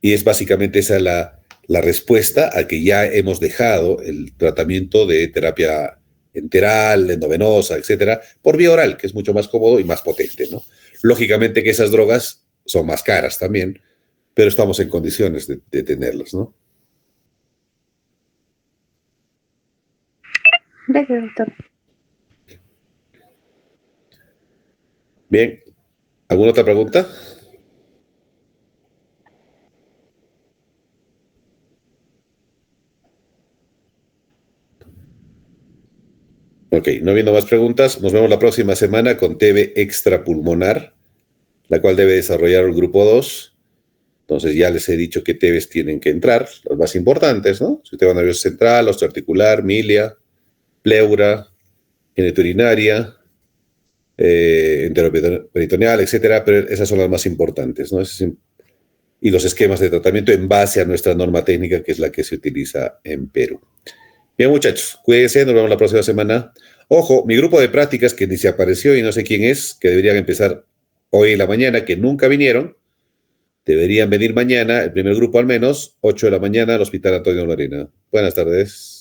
Y es básicamente esa la respuesta a que ya hemos dejado el tratamiento de terapia enteral, endovenosa, etcétera, por vía oral, que es mucho más cómodo y más potente, ¿no? Lógicamente que esas drogas son más caras también, pero estamos en condiciones de tenerlas, ¿no? Gracias, doctor. Bien, ¿alguna otra pregunta? Ok, no habiendo más preguntas, nos vemos la próxima semana con TB extrapulmonar la cual debe desarrollar el grupo 2. Entonces ya les he dicho qué TEBs tienen que entrar, los más importantes, ¿no? Sistema nervioso central, osteoarticular, milia, pleura, genitourinaria, enteroperitoneal, etcétera, pero esas son las más importantes, ¿no? Y los esquemas de tratamiento en base a nuestra norma técnica, que es la que se utiliza en Perú. Bien, muchachos, cuídense, nos vemos la próxima semana. Ojo, mi grupo de prácticas que ni se apareció y no sé quién es, que deberían empezar hoy en la mañana, que nunca vinieron, deberían venir mañana, el primer grupo al menos, 8 de la mañana al Hospital Antonio Lorena. Buenas tardes.